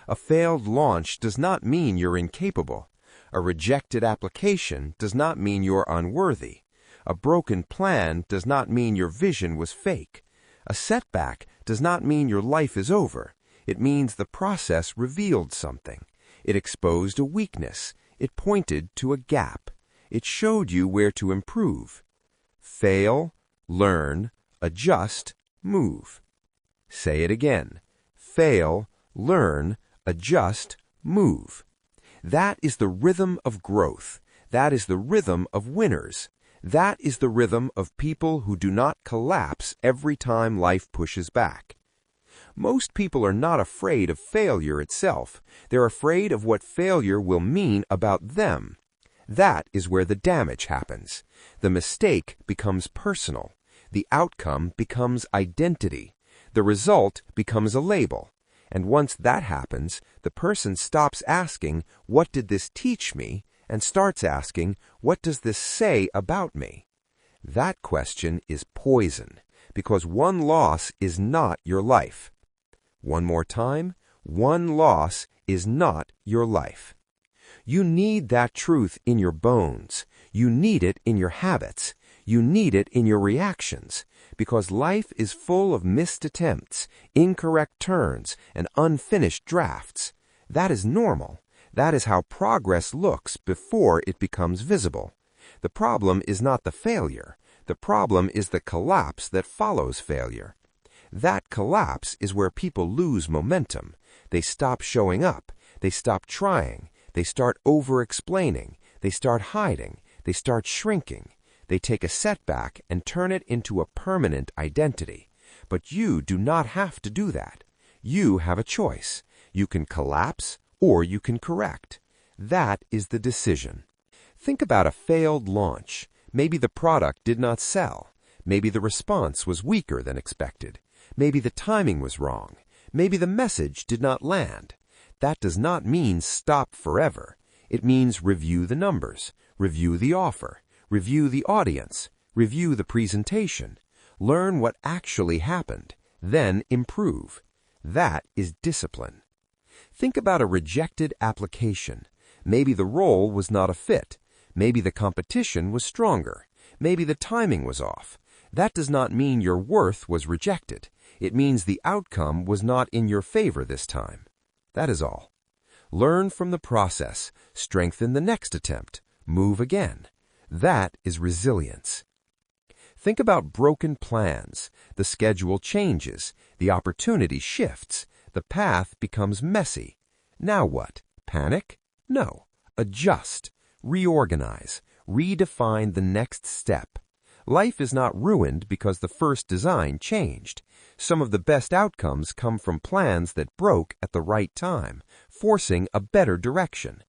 A failed launch does not mean you're incapable. A rejected application does not mean you're unworthy. A broken plan does not mean your vision was fake. A setback does not mean your life is over. It means the process revealed something. It exposed a weakness. It pointed to a gap. It showed you where to improve. Fail, learn, adjust, move. Say it again. Fail, learn, adjust, move. That is the rhythm of growth. That is the rhythm of winners. That is the rhythm of people who do not collapse every time life pushes back. Most people are not afraid of failure itself. They're afraid of what failure will mean about them. That is where the damage happens. The mistake becomes personal. The outcome becomes identity. The result becomes a label. And once that happens, the person stops asking, "What did this teach me?" and starts asking, "What does this say about me?" That question is poison, because one loss is not your life. One more time, one loss is not your life. You need that truth in your bones. You need it in your habits. You need it in your reactions, because life is full of missed attempts, incorrect turns, and unfinished drafts. That is normal. That is how progress looks before it becomes visible. The problem is not the failure. The problem is the collapse that follows failure. That collapse is where people lose momentum. They stop showing up. They stop trying. They start over-explaining. They start hiding. They start shrinking. They take a setback and turn it into a permanent identity. But you do not have to do that. You have a choice. You can collapse or you can correct. That is the decision. Think about a failed launch. Maybe the product did not sell. Maybe the response was weaker than expected. Maybe the timing was wrong. Maybe the message did not land. That does not mean stop forever. It means review the numbers, review the offer, review the audience, review the presentation, learn what actually happened, then improve. That is discipline. Think about a rejected application. Maybe the role was not a fit. Maybe the competition was stronger. Maybe the timing was off. That does not mean your worth was rejected. It means the outcome was not in your favor this time. That is all. Learn from the process. Strengthen the next attempt. Move again. That is resilience. Think about broken plans. The schedule changes. The opportunity shifts. The path becomes messy. Now what? Panic? No. Adjust. Reorganize. Redefine the next step. Life is not ruined because the first design changed. Some of the best outcomes come from plans that broke at the right time, forcing a better direction.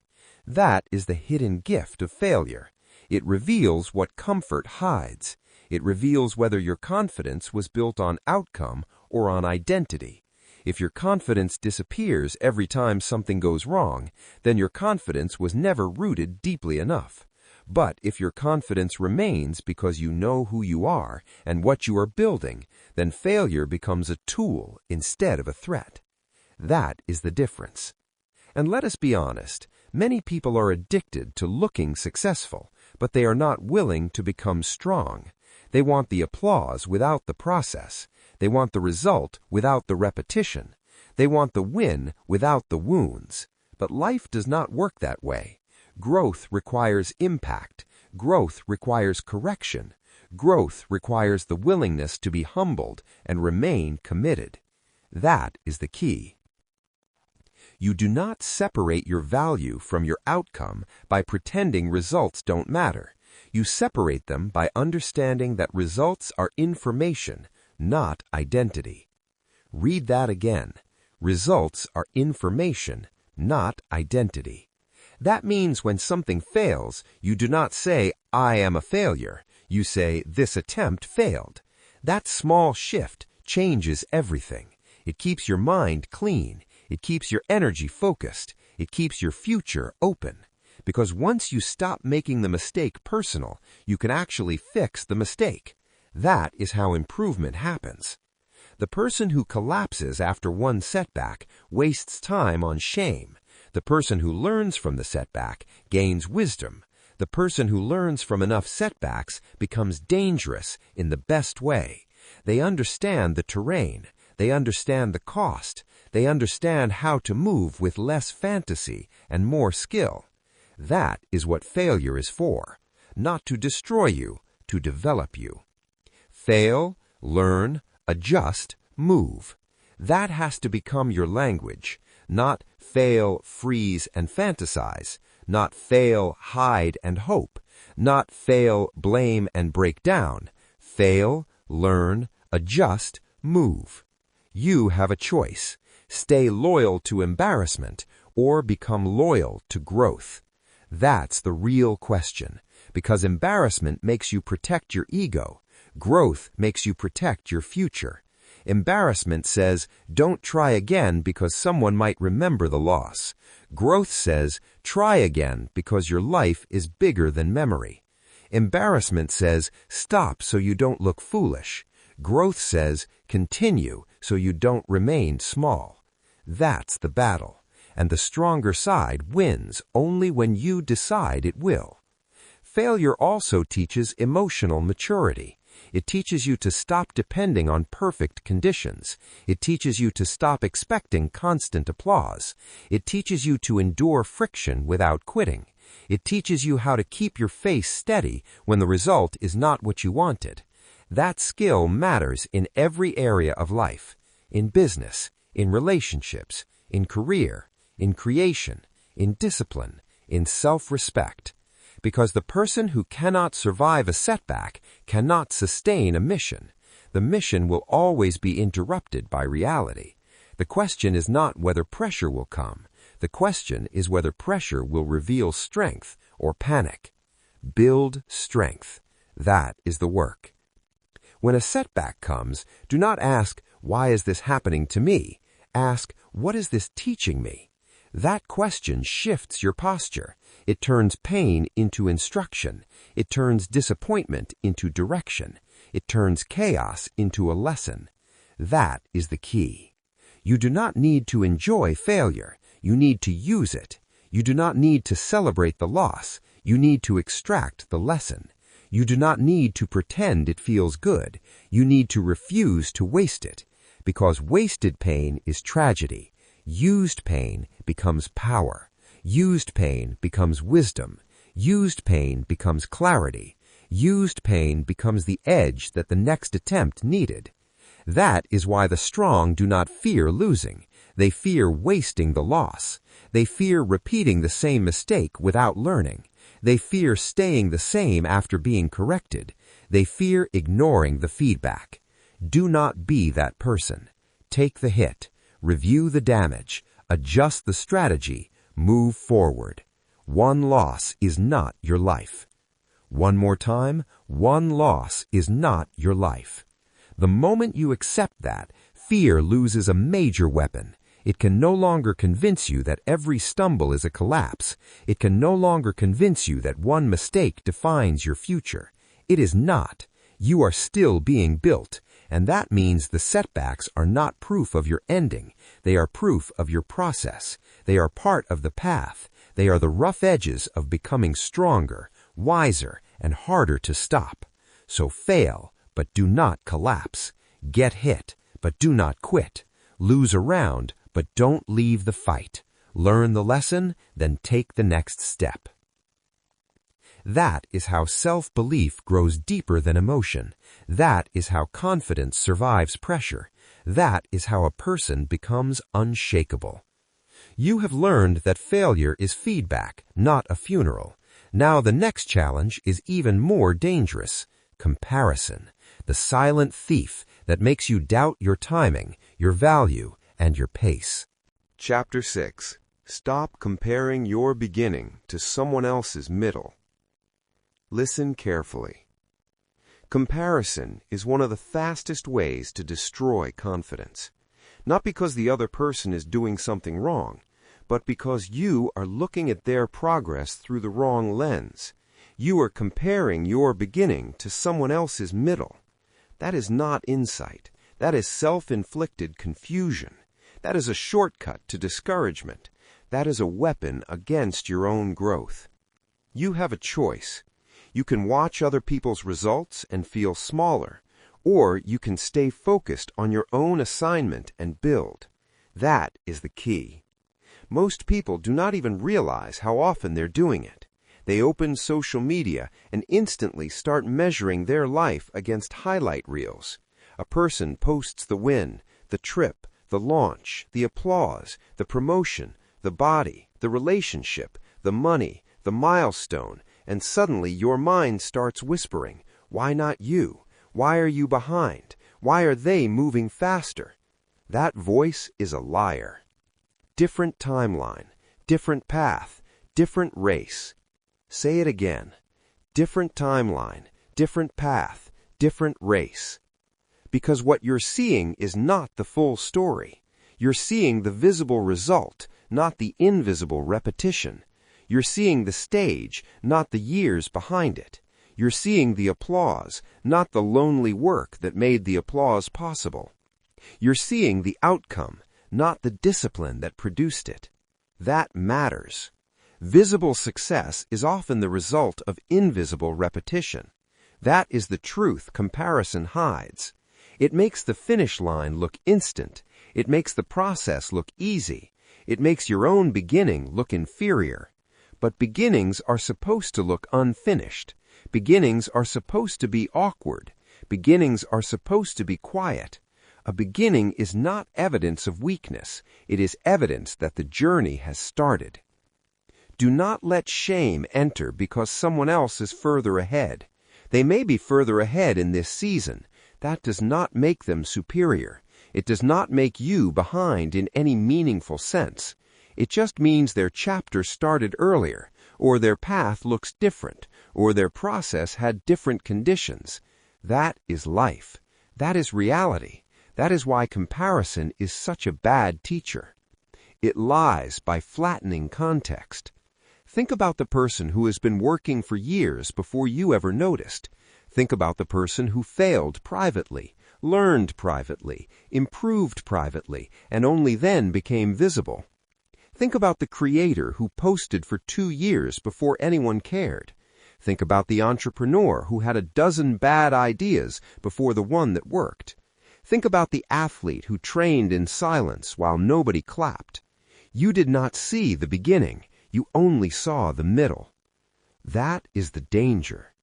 That is the hidden gift of failure. It reveals what comfort hides. It reveals whether your confidence was built on outcome or on identity. If your confidence disappears every time something goes wrong, then your confidence was never rooted deeply enough. But if your confidence remains because you know who you are and what you are building, then failure becomes a tool instead of a threat. That is the difference. And let us be honest, many people are addicted to looking successful, but they are not willing to become strong. They want the applause without the process. They want the result without the repetition. They want the win without the wounds. But life does not work that way. Growth requires impact. Growth requires correction. Growth requires the willingness to be humbled and remain committed. That is the key. You do not separate your value from your outcome by pretending results don't matter. You separate them by understanding that results are information, not identity. Read that again. Results are information, not identity. That means when something fails, you do not say, "I am a failure." You say, "This attempt failed." That small shift changes everything. It keeps your mind clean. It keeps your energy focused. It keeps your future open. Because once you stop making the mistake personal, you can actually fix the mistake. That is how improvement happens. The person who collapses after one setback wastes time on shame. The person who learns from the setback gains wisdom. The person who learns from enough setbacks becomes dangerous in the best way. They understand the terrain. They understand the cost. They understand how to move with less fantasy and more skill. That is what failure is for, not to destroy you, to develop you. Fail, learn, adjust, move. That has to become your language, not fail, freeze, and fantasize, not fail, hide, and hope, not fail, blame, and break down. Fail, learn, adjust, move. You have a choice. Stay loyal to embarrassment or become loyal to growth. That's the real question, because embarrassment makes you protect your ego. Growth makes you protect your future. Embarrassment says, don't try again because someone might remember the loss. Growth says, try again because your life is bigger than memory. Embarrassment says, stop so you don't look foolish. Growth says, continue so you don't remain small. That's the battle, and the stronger side wins only when you decide it will. Failure also teaches emotional maturity. It teaches you to stop depending on perfect conditions. It teaches you to stop expecting constant applause. It teaches you to endure friction without quitting. It teaches you how to keep your face steady when the result is not what you wanted. That skill matters in every area of life, in business, in relationships, in career, in creation, in discipline, in self-respect. Because the person who cannot survive a setback cannot sustain a mission. The mission will always be interrupted by reality. The question is not whether pressure will come. The question is whether pressure will reveal strength or panic. Build strength. That is the work. When a setback comes, do not ask, why is this happening to me? Ask, what is this teaching me? That question shifts your posture. It turns pain into instruction. It turns disappointment into direction. It turns chaos into a lesson. That is the key. You do not need to enjoy failure. You need to use it. You do not need to celebrate the loss. You need to extract the lesson. You do not need to pretend it feels good. You need to refuse to waste it. Because wasted pain is tragedy. Used pain becomes power. Used pain becomes wisdom. Used pain becomes clarity. Used pain becomes the edge that the next attempt needed. That is why the strong do not fear losing. They fear wasting the loss. They fear repeating the same mistake without learning. They fear staying the same after being corrected. They fear ignoring the feedback. Do not be that person. Take the hit. Review the damage. Adjust the strategy. Move forward. One loss is not your life. One more time, one loss is not your life. The moment you accept that, fear loses a major weapon. It can no longer convince you that every stumble is a collapse. It can no longer convince you that one mistake defines your future. It is not. You are still being built, and that means the setbacks are not proof of your ending. They are proof of your process. They are part of the path. They are the rough edges of becoming stronger, wiser, and harder to stop. So fail, but do not collapse. Get hit, but do not quit. Lose a round, but don't leave the fight. Learn the lesson, then take the next step. That is how self-belief grows deeper than emotion. That is how confidence survives pressure. That is how a person becomes unshakable. You have learned that failure is feedback, not a funeral. Now the next challenge is even more dangerous. Comparison, the silent thief that makes you doubt your timing, your value, and your pace. Chapter 6. Stop comparing your beginning to someone else's middle. Listen carefully. Comparison is one of the fastest ways to destroy confidence. Not because the other person is doing something wrong, but because you are looking at their progress through the wrong lens. You are comparing your beginning to someone else's middle. That is not insight. That is self-inflicted confusion. That is a shortcut to discouragement. That is a weapon against your own growth. You have a choice. You can watch other people's results and feel smaller, or you can stay focused on your own assignment and build. That is the key. Most people do not even realize how often they're doing it. They open social media and instantly start measuring their life against highlight reels. A person posts the win, the trip, the launch, the applause, the promotion, the body, the relationship, the money, the milestone, and suddenly your mind starts whispering, why not you? Why are you behind? Why are they moving faster? That voice is a liar. Different timeline, different path, different race, Say it again. Different timeline, different path, different race. Because what you're seeing is not the full story. You're seeing the visible result, not the invisible repetition. You're seeing the stage, not the years behind it. You're seeing the applause, not the lonely work that made the applause possible. You're seeing the outcome, not the discipline that produced it. That matters. Visible success is often the result of invisible repetition. That is the truth comparison hides. It makes the finish line look instant. It makes the process look easy. It makes your own beginning look inferior. But beginnings are supposed to look unfinished. Beginnings are supposed to be awkward. Beginnings are supposed to be quiet. A beginning is not evidence of weakness. It is evidence that the journey has started. Do not let shame enter because someone else is further ahead. They may be further ahead in this season. That does not make them superior. It does not make you behind in any meaningful sense. It just means their chapter started earlier, or their path looks different, or their process had different conditions. That is life. That is reality. That is why comparison is such a bad teacher. It lies by flattening context. Think about the person who has been working for years before you ever noticed. Think about the person who failed privately, learned privately, improved privately, and only then became visible. Think about the creator who posted for 2 years before anyone cared. Think about the entrepreneur who had a dozen bad ideas before the one that worked. Think about the athlete who trained in silence while nobody clapped. You did not see the beginning. You only saw the middle. That is the danger.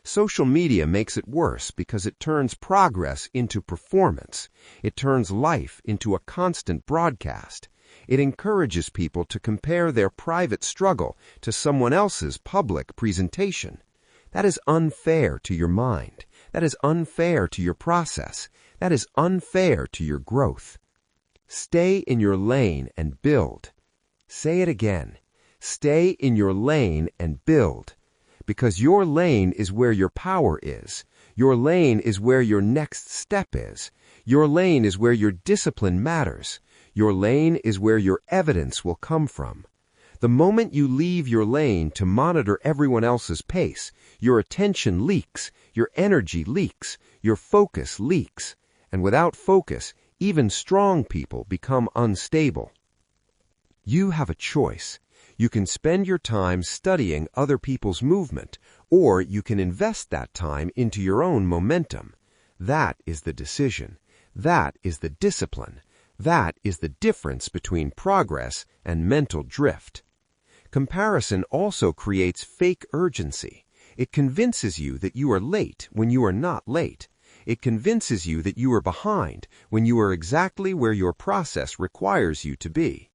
Social media makes it worse because it turns progress into performance. It turns life into a constant broadcast. It encourages people to compare their private struggle to someone else's public presentation. That is unfair to your mind. That is unfair to your process. That is unfair to your growth. Stay in your lane and build. Say it again. Stay in your lane and build. Because your lane is where your power is. Your lane is where your next step is. Your lane is where your discipline matters. Your lane is where your evidence will come from. The moment you leave your lane to monitor everyone else's pace, your attention leaks, your energy leaks, your focus leaks. And without focus, even strong people become unstable. You have a choice. You can spend your time studying other people's movement, or you can invest that time into your own momentum. That is the decision. That is the discipline. That is the difference between progress and mental drift. Comparison also creates fake urgency. It convinces you that you are late when you are not late. It convinces you that you are behind when you are exactly where your process requires you to be.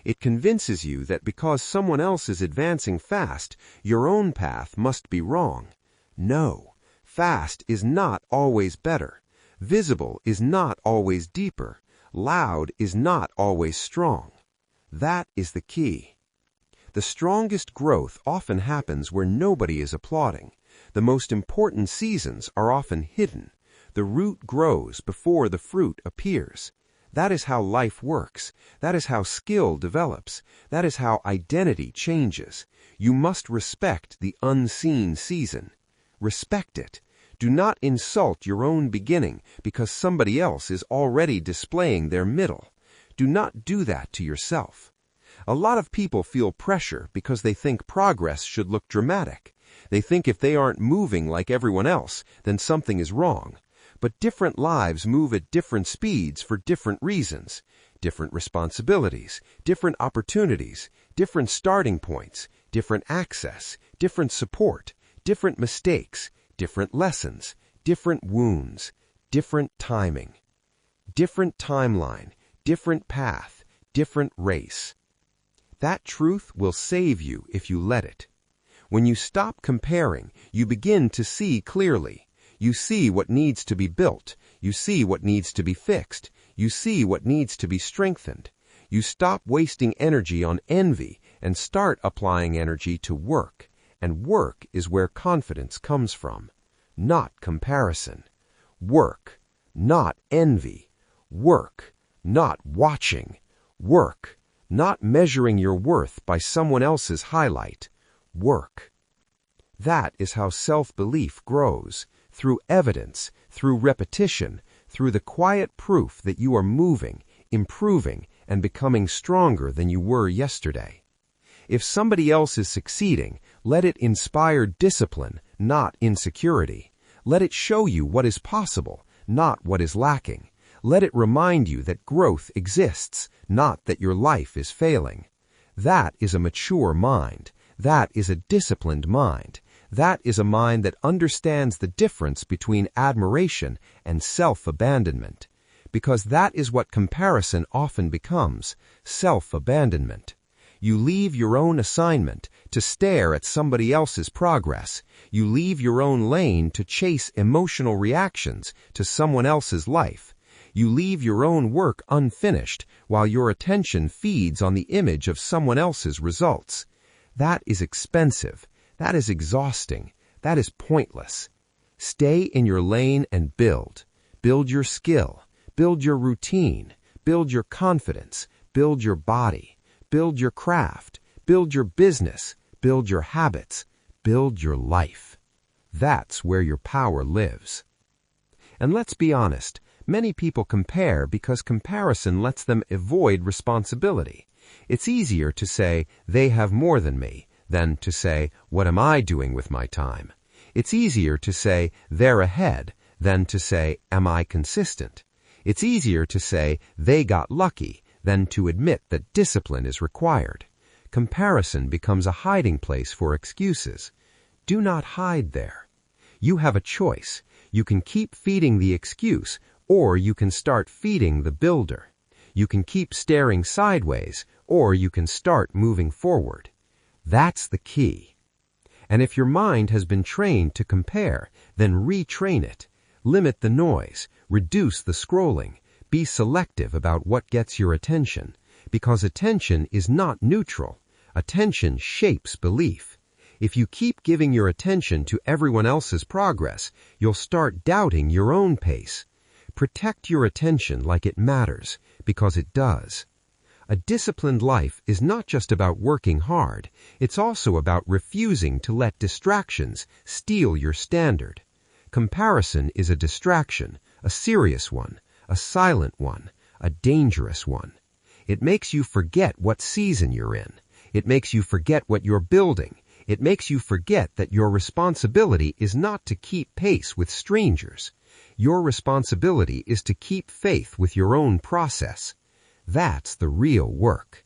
It convinces you that because someone else is advancing fast, your own path must be wrong. No, fast is not always better. Visible is not always deeper. Loud is not always strong. That is the key. The strongest growth often happens where nobody is applauding. The most important seasons are often hidden. The root grows before the fruit appears. That is how life works. That is how skill develops. That is how identity changes. You must respect the unseen season. Respect it. Do not insult your own beginning because somebody else is already displaying their middle. Do not do that to yourself. A lot of people feel pressure because they think progress should look dramatic. They think if they aren't moving like everyone else, then something is wrong. But different lives move at different speeds for different reasons, different responsibilities, different opportunities, different starting points, different access, different support, different mistakes, different lessons, different wounds, different timing, different timeline, different path, different race. That truth will save you if you let it. When you stop comparing, you begin to see clearly. You see what needs to be built. You see what needs to be fixed. You see what needs to be strengthened. You stop wasting energy on envy and start applying energy to work, And work is where confidence comes from, not comparison. Work, not envy. Work, not watching. Work, not measuring your worth by someone else's highlight. Work. That is how self-belief grows, through evidence, through repetition, through the quiet proof that you are moving, improving, and becoming stronger than you were yesterday. If somebody else is succeeding, let it inspire discipline, not insecurity. Let it show you what is possible, not what is lacking. Let it remind you that growth exists, not that your life is failing. That is a mature mind. That is a disciplined mind. That is a mind that understands the difference between admiration and self-abandonment. Because that is what comparison often becomes, self-abandonment. You leave your own assignment to stare at somebody else's progress. You leave your own lane to chase emotional reactions to someone else's life. You leave your own work unfinished while your attention feeds on the image of someone else's results. That is expensive. That is exhausting. That is pointless. Stay in your lane and build. Build your skill. Build your routine. Build your confidence. Build your body. Build your craft. Build your business. Build your habits. Build your life. That's where your power lives. And let's be honest, many people compare because comparison lets them avoid responsibility. It's easier to say, they have more than me, than to say, what am I doing with my time? It's easier to say, they're ahead, than to say, am I consistent? It's easier to say, they got lucky, than to admit that discipline is required. Comparison becomes a hiding place for excuses. Do not hide there. You have a choice. You can keep feeding the excuse, or you can start feeding the builder. You can keep staring sideways, or you can start moving forward. That's the key. And if your mind has been trained to compare, then retrain it. Limit the noise, reduce the scrolling, be selective about what gets your attention, because attention is not neutral. Attention shapes belief. If you keep giving your attention to everyone else's progress, you'll start doubting your own pace. Protect your attention like it matters, because it does. A disciplined life is not just about working hard, it's also about refusing to let distractions steal your standard. Comparison is a distraction, a serious one, a silent one, a dangerous one. It makes you forget what season you're in. It makes you forget what you're building. It makes you forget that your responsibility is not to keep pace with strangers. Your responsibility is to keep faith with your own process. That's the real work.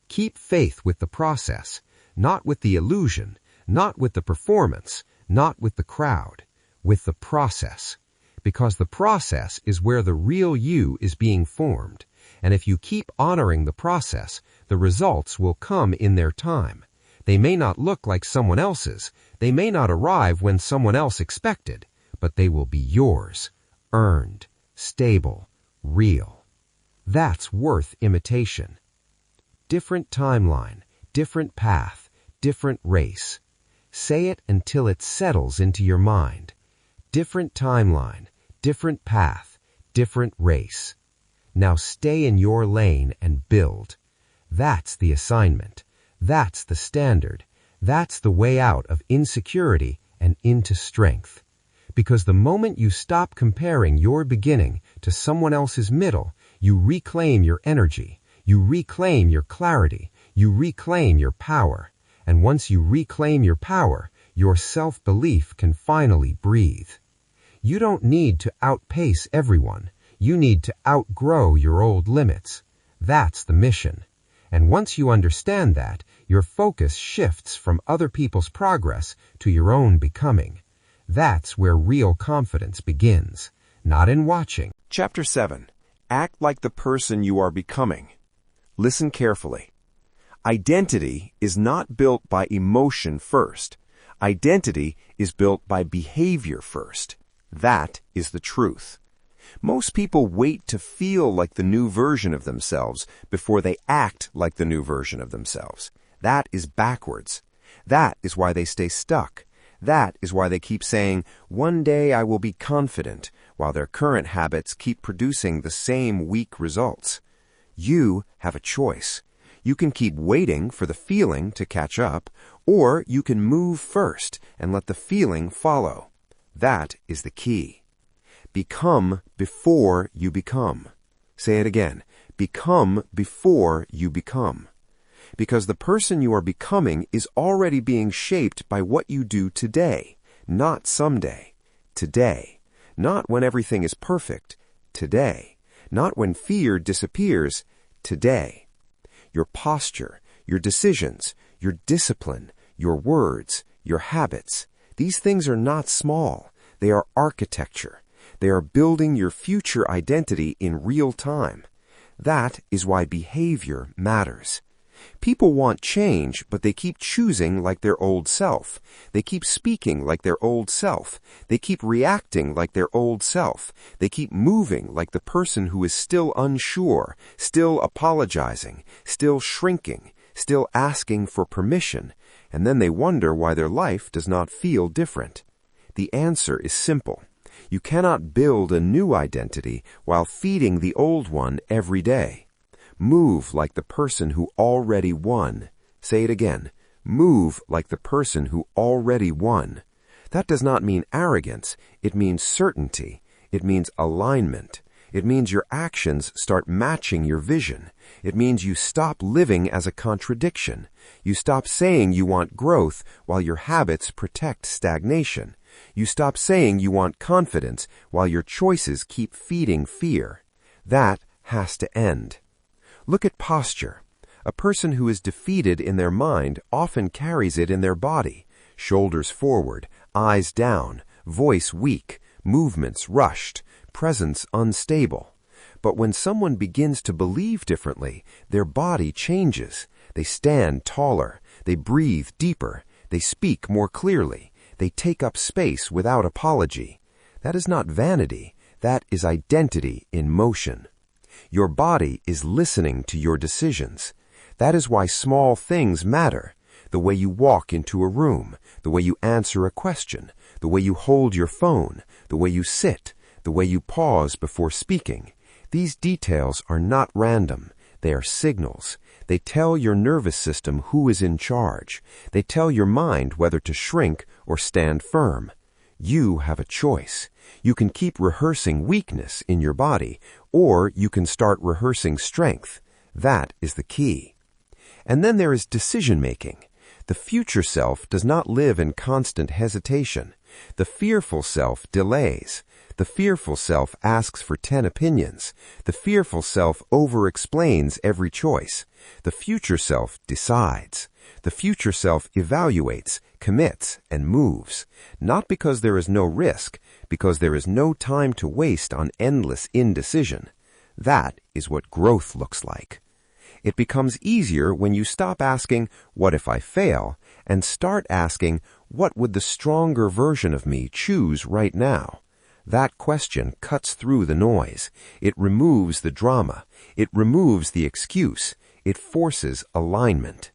Keep faith with the process, not with the illusion, not with the performance, not with the crowd, with the process. Because the process is where the real you is being formed. And if you keep honoring the process, the results will come in their time. They may not look like someone else's. They may not arrive when someone else expected, but they will be yours, earned, stable, real. That's worth imitation. Different timeline, different path, different race. Say it until it settles into your mind. Different timeline, different path, different race. Now stay in your lane and build. That's the assignment. That's the standard. That's the way out of insecurity and into strength. Because the moment you stop comparing your beginning to someone else's middle, you reclaim your energy, you reclaim your clarity, you reclaim your power. And once you reclaim your power, your self-belief can finally breathe. You don't need to outpace everyone. You need to outgrow your old limits. That's the mission. And once you understand that, your focus shifts from other people's progress to your own becoming. That's where real confidence begins, not in watching. Chapter 7. Act like the person you are becoming. Listen carefully. Identity is not built by emotion first. Identity is built by behavior first. That is the truth. Most people wait to feel like the new version of themselves before they act like the new version of themselves. That is backwards. That is why they stay stuck. That is why they keep saying, "One day I will be confident," while their current habits keep producing the same weak results. You have a choice. You can keep waiting for the feeling to catch up, or you can move first and let the feeling follow. That is the key. Become before you become. Say it again. Become before you become. Because the person you are becoming is already being shaped by what you do today, not someday. Today. Not when everything is perfect. Today. Not when fear disappears. Today. Your posture, your decisions, your discipline, your words, your habits, these things are not small. They are architecture. They are building your future identity in real time. That is why behavior matters. People want change, but they keep choosing like their old self. They keep speaking like their old self. They keep reacting like their old self. They keep moving like the person who is still unsure, still apologizing, still shrinking, still asking for permission, and then they wonder why their life does not feel different. The answer is simple. You cannot build a new identity while feeding the old one every day. Move like the person who already won. Say it again. Move like the person who already won. That does not mean arrogance. It means certainty. It means alignment. It means your actions start matching your vision. It means you stop living as a contradiction. You stop saying you want growth while your habits protect stagnation. You stop saying you want confidence while your choices keep feeding fear. That has to end. Look at posture. A person who is defeated in their mind often carries it in their body. Shoulders forward, eyes down, voice weak, movements rushed, presence unstable. But when someone begins to believe differently, their body changes. They stand taller, they breathe deeper, they speak more clearly, they take up space without apology. That is not vanity, that is identity in motion. Your body is listening to your decisions. That is why small things matter. The way you walk into a room, the way you answer a question, the way you hold your phone, the way you sit, the way you pause before speaking. These details are not random. They are signals. They tell your nervous system who is in charge. They tell your mind whether to shrink or stand firm. You have a choice. You can keep rehearsing weakness in your body, or you can start rehearsing strength. That is the key. And then there is decision-making. The future self does not live in constant hesitation. The fearful self delays. The fearful self asks for 10 opinions. The fearful self over-explains every choice. The future self decides. The future self evaluates, commits, and moves, not because there is no risk, because there is no time to waste on endless indecision. That is what growth looks like. It becomes easier when you stop asking, "What if I fail?" and start asking, "What would the stronger version of me choose right now?" That question cuts through the noise. It removes the drama. It removes the excuse. It forces alignment.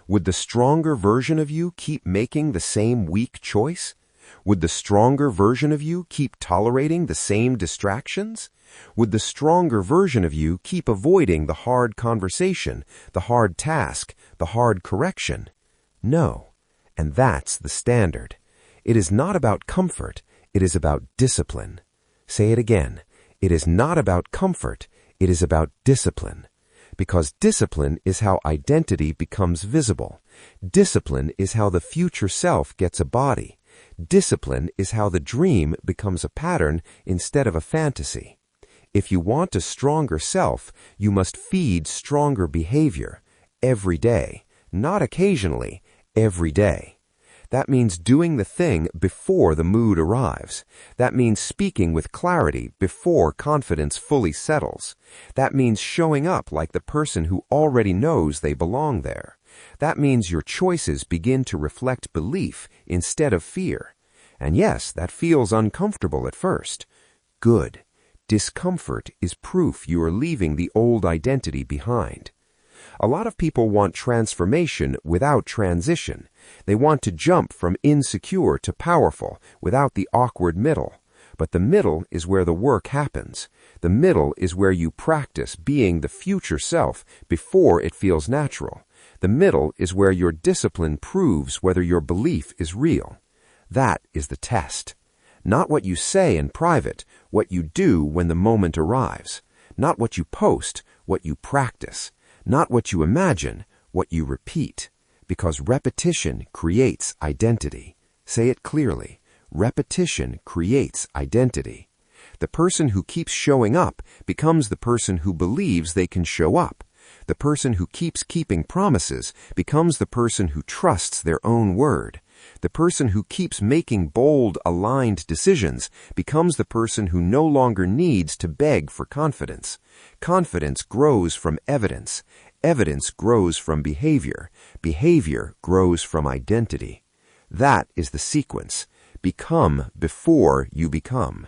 Would the stronger version of you keep making the same weak choice? Would the stronger version of you keep tolerating the same distractions? Would the stronger version of you keep avoiding the hard conversation, the hard task, the hard correction? No. And that's the standard. It is not about comfort. It is about discipline. Say it again. It is not about comfort. It is about discipline. Because discipline is how identity becomes visible. Discipline is how the future self gets a body. Discipline is how the dream becomes a pattern instead of a fantasy. If you want a stronger self, you must feed stronger behavior every day, not occasionally, every day. That means doing the thing before the mood arrives. That means speaking with clarity before confidence fully settles. That means showing up like the person who already knows they belong there. That means your choices begin to reflect belief instead of fear. And yes, that feels uncomfortable at first. Good. Discomfort is proof you are leaving the old identity behind. A lot of people want transformation without transition. They want to jump from insecure to powerful without the awkward middle. But the middle is where the work happens. The middle is where you practice being the future self before it feels natural. The middle is where your discipline proves whether your belief is real. That is the test. Not what you say in private, what you do when the moment arrives. Not what you post, what you practice. Not what you imagine, what you repeat. Because repetition creates identity. Say it clearly. Repetition creates identity. The person who keeps showing up becomes the person who believes they can show up. The person who keeps keeping promises becomes the person who trusts their own word. The person who keeps making bold, aligned decisions becomes the person who no longer needs to beg for confidence. Confidence grows from evidence. Evidence grows from behavior. Behavior grows from identity. That is the sequence. Become before you become.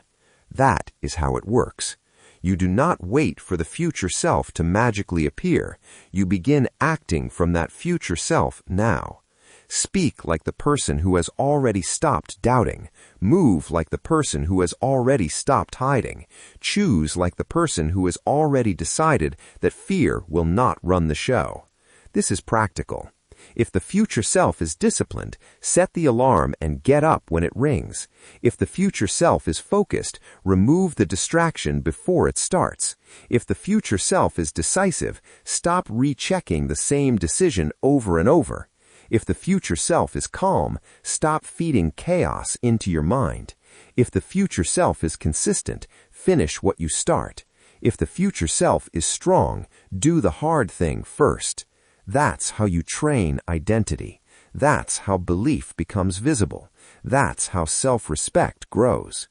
That is how it works. You do not wait for the future self to magically appear. You begin acting from that future self now. Speak like the person who has already stopped doubting. Move like the person who has already stopped hiding. Choose like the person who has already decided that fear will not run the show. This is practical. If the future self is disciplined, set the alarm and get up when it rings. If the future self is focused, remove the distraction before it starts. If the future self is decisive, stop rechecking the same decision over and over. If the future self is calm, stop feeding chaos into your mind. If the future self is consistent, finish what you start. If the future self is strong, do the hard thing first. That's how you train identity. That's how belief becomes visible. That's how self-respect grows.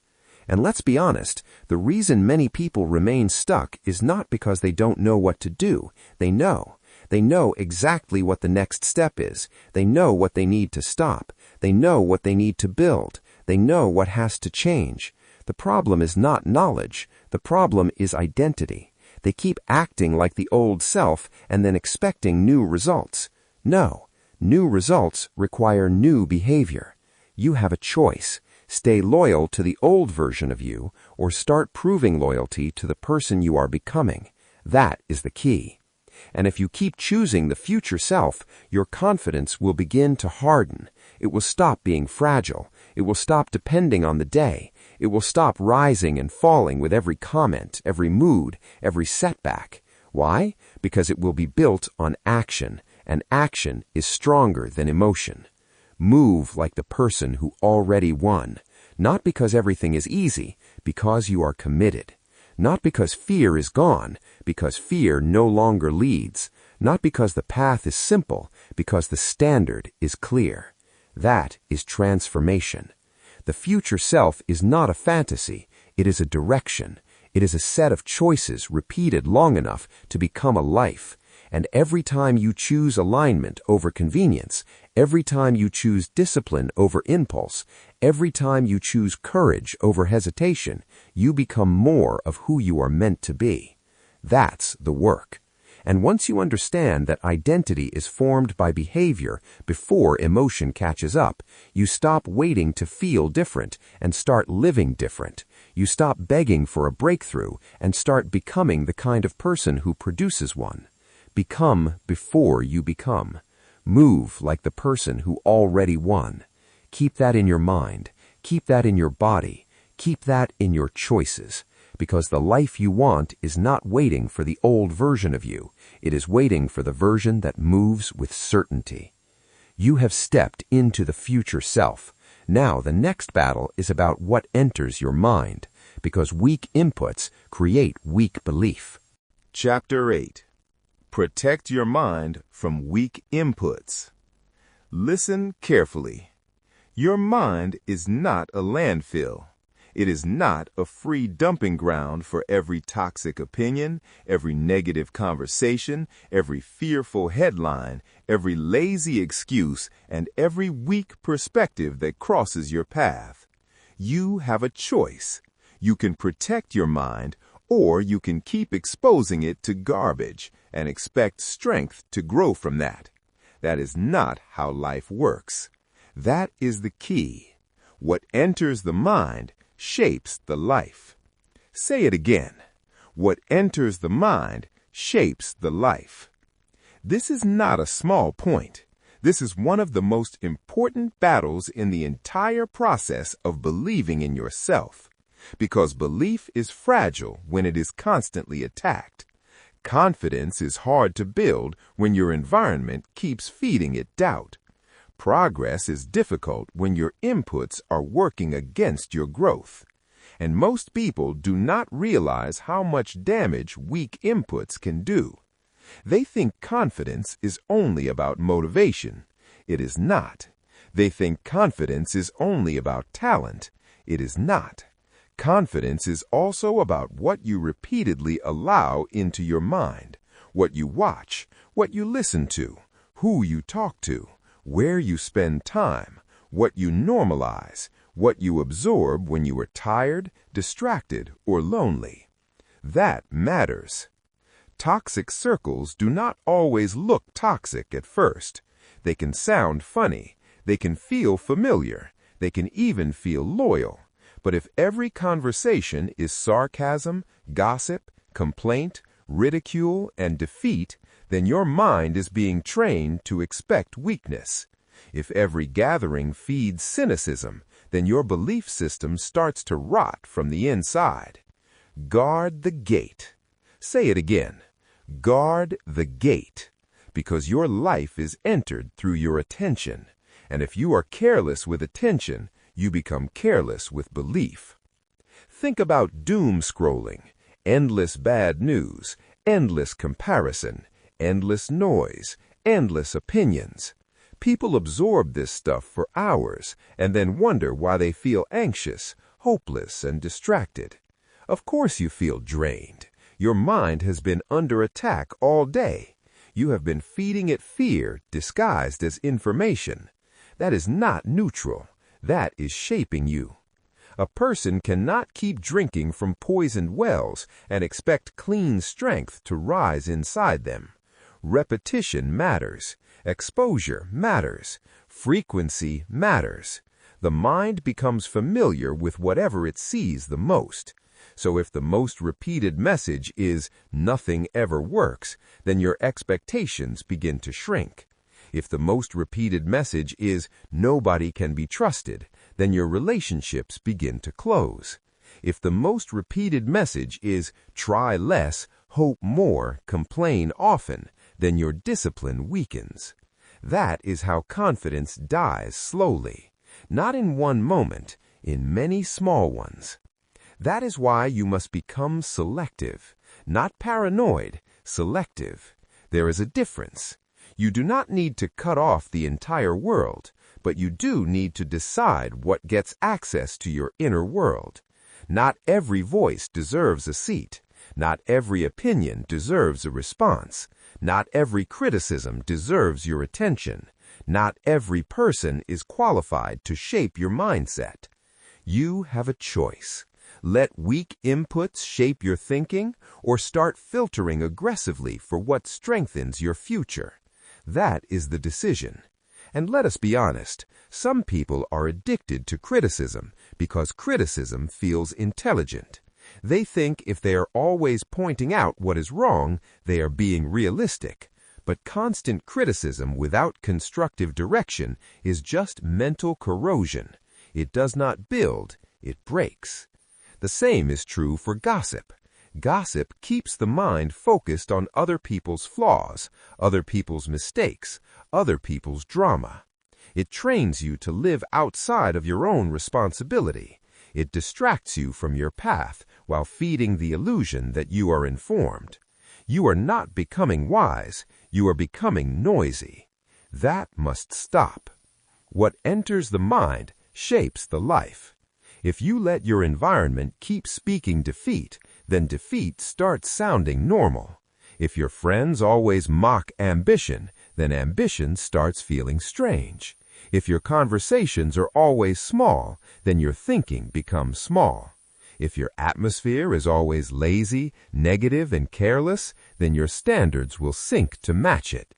And let's be honest, the reason many people remain stuck is not because they don't know what to do. They know. They know exactly what the next step is. They know what they need to stop. They know what they need to build. They know what has to change. The problem is not knowledge. The problem is identity. They keep acting like the old self and then expecting new results. No, new results require new behavior. You have a choice. Stay loyal to the old version of you or start proving loyalty to the person you are becoming. That is the key. And if you keep choosing the future self, your confidence will begin to harden. It will stop being fragile. It will stop depending on the day. It will stop rising and falling with every comment, every mood, every setback. Why? Because it will be built on action, and action is stronger than emotion. Move like the person who already won, not because everything is easy, because you are committed. Not because fear is gone, because fear no longer leads. Not because the path is simple, because the standard is clear. That is transformation. The future self is not a fantasy. It is a direction. It is a set of choices repeated long enough to become a life. And every time you choose alignment over convenience, every time you choose discipline over impulse, every time you choose courage over hesitation, you become more of who you are meant to be. That's the work. And once you understand that identity is formed by behavior before emotion catches up, you stop waiting to feel different and start living different. You stop begging for a breakthrough and start becoming the kind of person who produces one. Become before you become. Move like the person who already won. Keep that in your mind. Keep that in your body. Keep that in your choices. Because the life you want is not waiting for the old version of you. It is waiting for the version that moves with certainty. You have stepped into the future self. Now the next battle is about what enters your mind. Because weak inputs create weak belief. Chapter 8. Protect your mind from weak inputs. Listen carefully. Your mind is not a landfill. It is not a free dumping ground for every toxic opinion, every negative conversation, every fearful headline, every lazy excuse, and every weak perspective that crosses your path. You have a choice. You can protect your mind, Or you can keep exposing it to garbage and expect strength to grow from that. That is not how life works. That is the key. What enters the mind shapes the life. Say it again. What enters the mind shapes the life. This is not a small point. This is one of the most important battles in the entire process of believing in yourself, because belief is fragile when it is constantly attacked. Confidence is hard to build when your environment keeps feeding it doubt. Progress is difficult when your inputs are working against your growth. And most people do not realize how much damage weak inputs can do. They think confidence is only about motivation. It is not. They think confidence is only about talent. It is not. Confidence is also about what you repeatedly allow into your mind, what you watch, what you listen to, who you talk to, where you spend time, what you normalize, what you absorb when you are tired, distracted, or lonely. That matters. Toxic circles do not always look toxic at first. They can sound funny. They can feel familiar. They can even feel loyal. But if every conversation is sarcasm, gossip, complaint, ridicule, and defeat, then your mind is being trained to expect weakness. If every gathering feeds cynicism, then your belief system starts to rot from the inside. Guard the gate. Say it again. Guard the gate, because your life is entered through your attention, and if you are careless with attention, you become careless with belief. Think about doom scrolling, endless bad news, endless comparison, endless noise, endless opinions. People absorb this stuff for hours and then wonder why they feel anxious, hopeless, and distracted. Of course you feel drained. Your mind has been under attack all day. You have been feeding it fear disguised as information. That is not neutral. That is shaping you. A person cannot keep drinking from poisoned wells and expect clean strength to rise inside them. Repetition matters. Exposure matters. Frequency matters. The mind becomes familiar with whatever it sees the most. So if the most repeated message is "nothing ever works," then your expectations begin to shrink. If the most repeated message is "nobody can be trusted," then your relationships begin to close. If the most repeated message is "try less, hope more, complain often," then your discipline weakens. That is how confidence dies slowly, not in one moment, in many small ones. That is why you must become selective, not paranoid, selective. There is a difference. You do not need to cut off the entire world, but you do need to decide what gets access to your inner world. Not every voice deserves a seat. Not every opinion deserves a response. Not every criticism deserves your attention. Not every person is qualified to shape your mindset. You have a choice. Let weak inputs shape your thinking, or start filtering aggressively for what strengthens your future. That is the decision. And let us be honest, some people are addicted to criticism because criticism feels intelligent. They think if they are always pointing out what is wrong, they are being realistic. But constant criticism without constructive direction is just mental corrosion. It does not build, it breaks. The same is true for gossip. Gossip keeps the mind focused on other people's flaws, other people's mistakes, other people's drama. It trains you to live outside of your own responsibility. It distracts you from your path while feeding the illusion that you are informed. You are not becoming wise, you are becoming noisy. That must stop. What enters the mind shapes the life. If you let your environment keep speaking defeat, then defeat starts sounding normal. If your friends always mock ambition, then ambition starts feeling strange. If your conversations are always small, then your thinking becomes small. If your atmosphere is always lazy, negative, and careless, then your standards will sink to match it.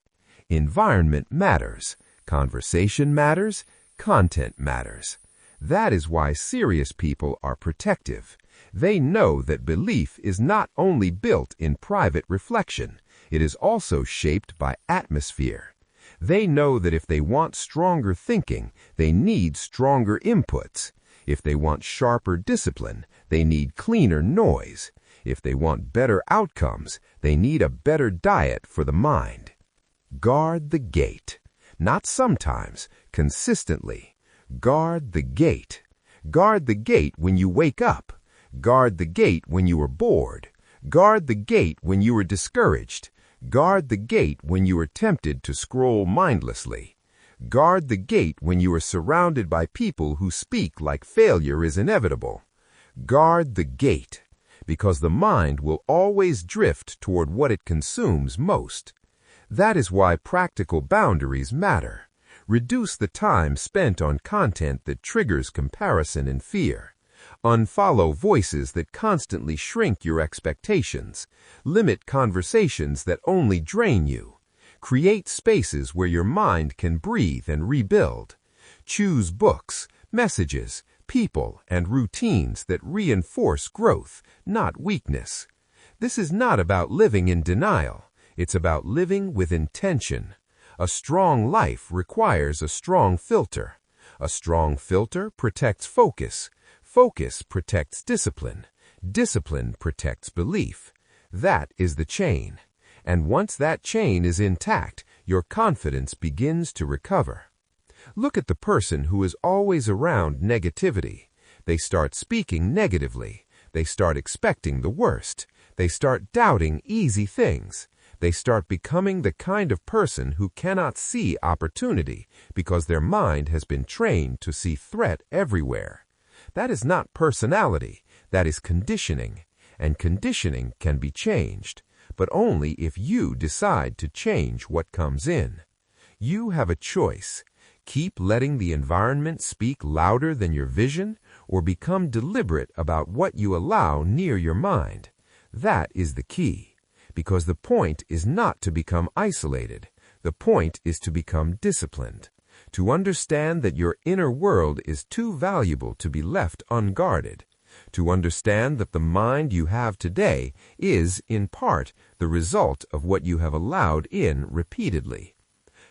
Environment matters. Conversation matters. Content matters. That is why serious people are protective. They know that belief is not only built in private reflection, it is also shaped by atmosphere. They know that if they want stronger thinking, they need stronger inputs. If they want sharper discipline, they need cleaner noise. If they want better outcomes, they need a better diet for the mind. Guard the gate. Not sometimes, consistently. Guard the gate. Guard the gate when you wake up. Guard the gate when you are bored. Guard the gate when you are discouraged. Guard the gate when you are tempted to scroll mindlessly. Guard the gate when you are surrounded by people who speak like failure is inevitable. Guard the gate, because the mind will always drift toward what it consumes most. That is why practical boundaries matter. Reduce the time spent on content that triggers comparison and fear. Unfollow voices that constantly shrink your expectations. Limit conversations that only drain you. Create spaces where your mind can breathe and rebuild. Choose books, messages, people, and routines that reinforce growth, not weakness. This is not about living in denial. It's about living with intention. A strong life requires a strong filter. A strong filter protects focus. Focus protects discipline. Discipline protects belief. That is the chain. And once that chain is intact, your confidence begins to recover. Look at the person who is always around negativity. They start speaking negatively. They start expecting the worst. They start doubting easy things. They start becoming the kind of person who cannot see opportunity because their mind has been trained to see threat everywhere. That is not personality. That is conditioning. And conditioning can be changed, but only if you decide to change what comes in. You have a choice. Keep letting the environment speak louder than your vision, or become deliberate about what you allow near your mind. That is the key, because the point is not to become isolated. The point is to become disciplined, to understand that your inner world is too valuable to be left unguarded, to understand that the mind you have today is, in part, the result of what you have allowed in repeatedly.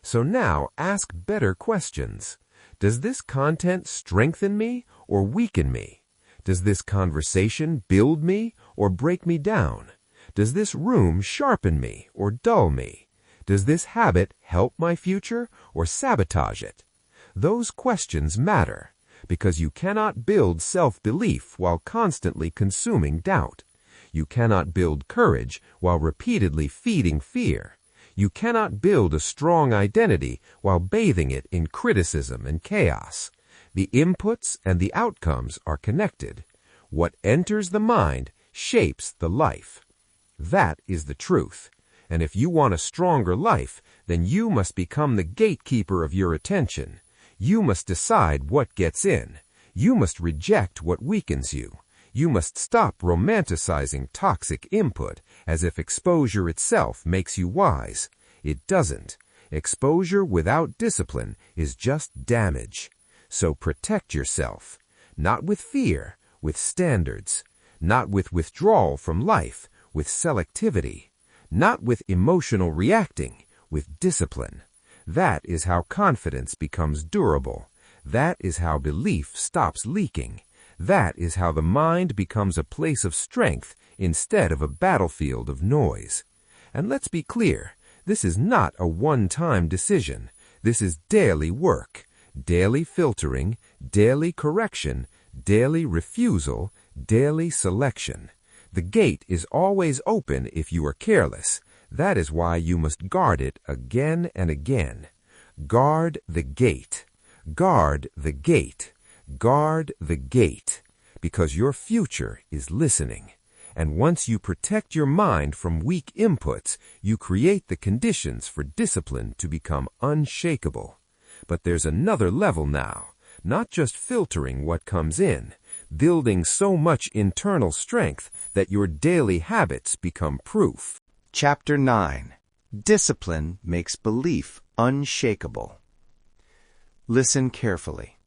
So now ask better questions. Does this content strengthen me or weaken me? Does this conversation build me or break me down? Does this room sharpen me or dull me? Does this habit help my future or sabotage it? Those questions matter, because you cannot build self-belief while constantly consuming doubt. You cannot build courage while repeatedly feeding fear. You cannot build a strong identity while bathing it in criticism and chaos. The inputs and the outcomes are connected. What enters the mind shapes the life. That is the truth. And if you want a stronger life, then you must become the gatekeeper of your attention. You must decide what gets in. You must reject what weakens you. You must stop romanticizing toxic input as if exposure itself makes you wise. It doesn't. Exposure without discipline is just damage. So protect yourself, not with fear, with standards, not with withdrawal from life, with selectivity, not with emotional reacting, with discipline. That is how confidence becomes durable. That is how belief stops leaking. That is how the mind becomes a place of strength instead of a battlefield of noise. And let's be clear, this is not a one-time decision. This is daily work, daily filtering, daily correction, daily refusal, daily selection. The gate is always open if you are careless. That is why you must guard it again and again. Guard the gate. Guard the gate. Guard the gate. Because your future is listening. And once you protect your mind from weak inputs, you create the conditions for discipline to become unshakable. But there's another level now. Not just filtering what comes in. building so much internal strength that your daily habits become proof. Chapter 9. Discipline makes belief unshakable. Listen carefully.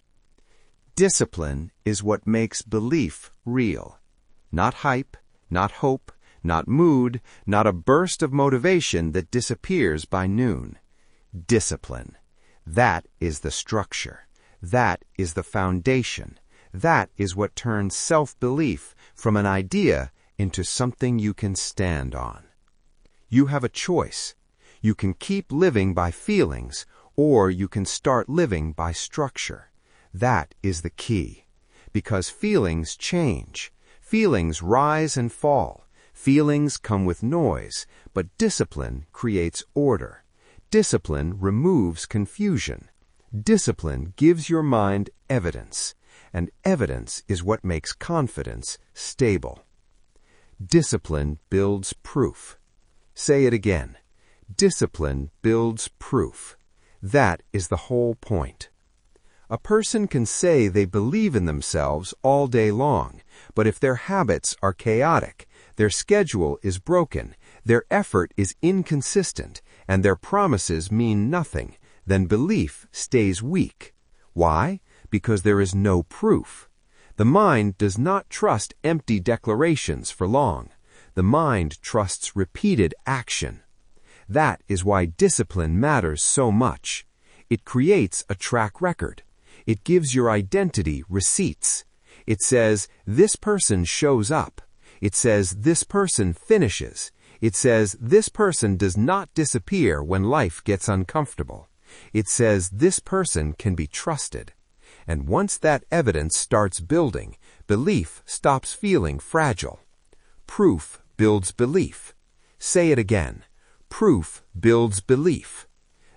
Discipline is what makes belief real. Not hype, not hope, not mood, not a burst of motivation that disappears by noon. Discipline. That is the structure. That is the foundation. That is what turns self-belief from an idea into something you can stand on. You have a choice. You can keep living by feelings, or you can start living by structure. That is the key. Because feelings change. Feelings rise and fall. Feelings come with noise, but discipline creates order. Discipline removes confusion. Discipline gives your mind evidence, and evidence is what makes confidence stable. Discipline builds proof. Say it again. Discipline builds proof. That is the whole point. A person can say they believe in themselves all day long, but if their habits are chaotic, their schedule is broken, their effort is inconsistent, and their promises mean nothing, then belief stays weak. Why? Because there is no proof. The mind does not trust empty declarations for long. The mind trusts repeated action. That is why discipline matters so much. It creates a track record. It gives your identity receipts. It says, this person shows up. It says, this person finishes. It says, this person does not disappear when life gets uncomfortable. It says, this person can be trusted. And once that evidence starts building, belief stops feeling fragile. Proof builds belief. Say it again. Proof builds belief.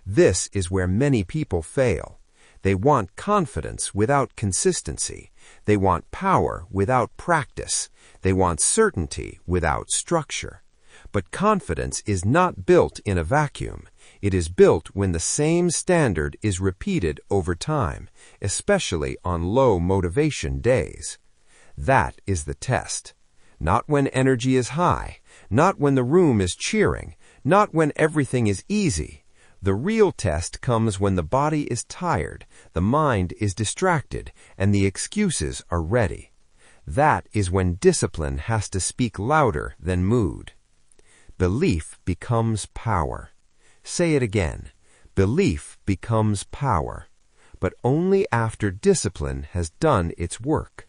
This is where many people fail. They want confidence without consistency. They want power without practice. They want certainty without structure. But confidence is not built in a vacuum. It is built when the same standard is repeated over time, especially on low motivation days. That is the test. Not when energy is high, not when the room is cheering, not when everything is easy. The real test comes when the body is tired, the mind is distracted, and the excuses are ready. That is when discipline has to speak louder than mood. Belief becomes power. Say it again. Belief becomes power, but only after discipline has done its work.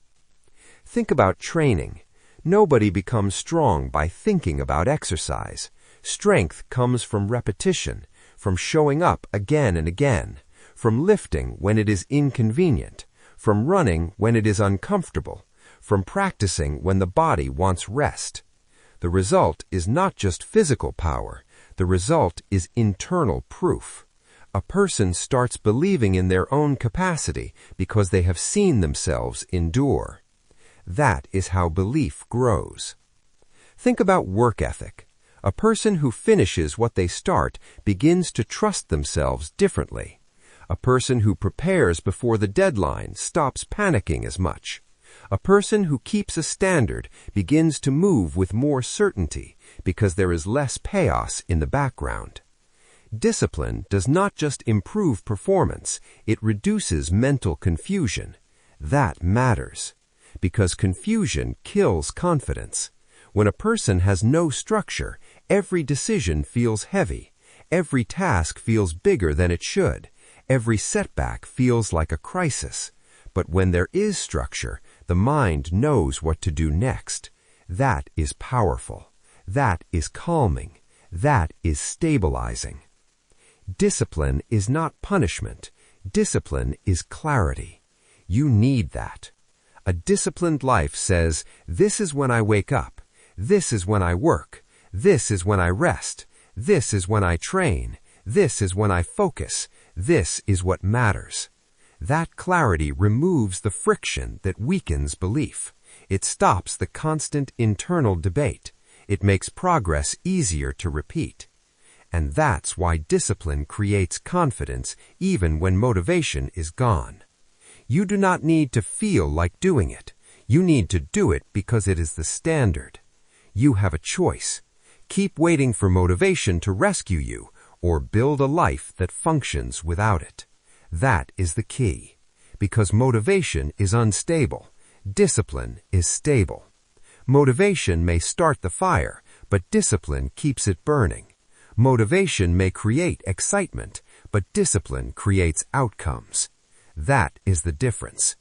Think about training. Nobody becomes strong by thinking about exercise. Strength comes from repetition, from showing up again and again, from lifting when it is inconvenient, from running when it is uncomfortable, from practicing when the body wants rest. The result is not just physical power. The result is internal proof. A person starts believing in their own capacity because they have seen themselves endure. That is how belief grows. Think about work ethic. A person who finishes what they start begins to trust themselves differently. A person who prepares before the deadline stops panicking as much. A person who keeps a standard begins to move with more certainty because there is less chaos in the background. Discipline does not just improve performance, it reduces mental confusion. That matters, because confusion kills confidence. When a person has no structure, every decision feels heavy. Every task feels bigger than it should. Every setback feels like a crisis. But when there is structure, the mind knows what to do next. That is powerful. That is calming. That is stabilizing. Discipline is not punishment. Discipline is clarity. You need that. A disciplined life says, this is when I wake up. This is when I work. This is when I rest. This is when I train. This is when I focus. This is what matters. That clarity removes the friction that weakens belief. It stops the constant internal debate. It makes progress easier to repeat. And that's why discipline creates confidence even when motivation is gone. You do not need to feel like doing it. You need to do it because it is the standard. You have a choice. Keep waiting for motivation to rescue you, or build a life that functions without it. That is the key. Because motivation is unstable. Discipline is stable. Motivation may start the fire, but discipline keeps it burning. Motivation may create excitement, but discipline creates outcomes. That is the difference.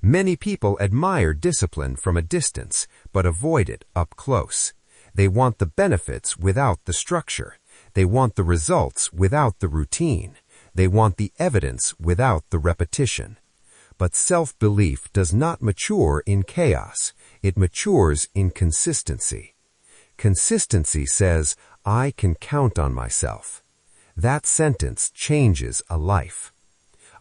Many people admire discipline from a distance, but avoid it up close. They want the benefits without the structure. They want the results without the routine. They want the evidence without the repetition. But self-belief does not mature in chaos. It matures in consistency. Consistency says, I can count on myself. That sentence changes a life.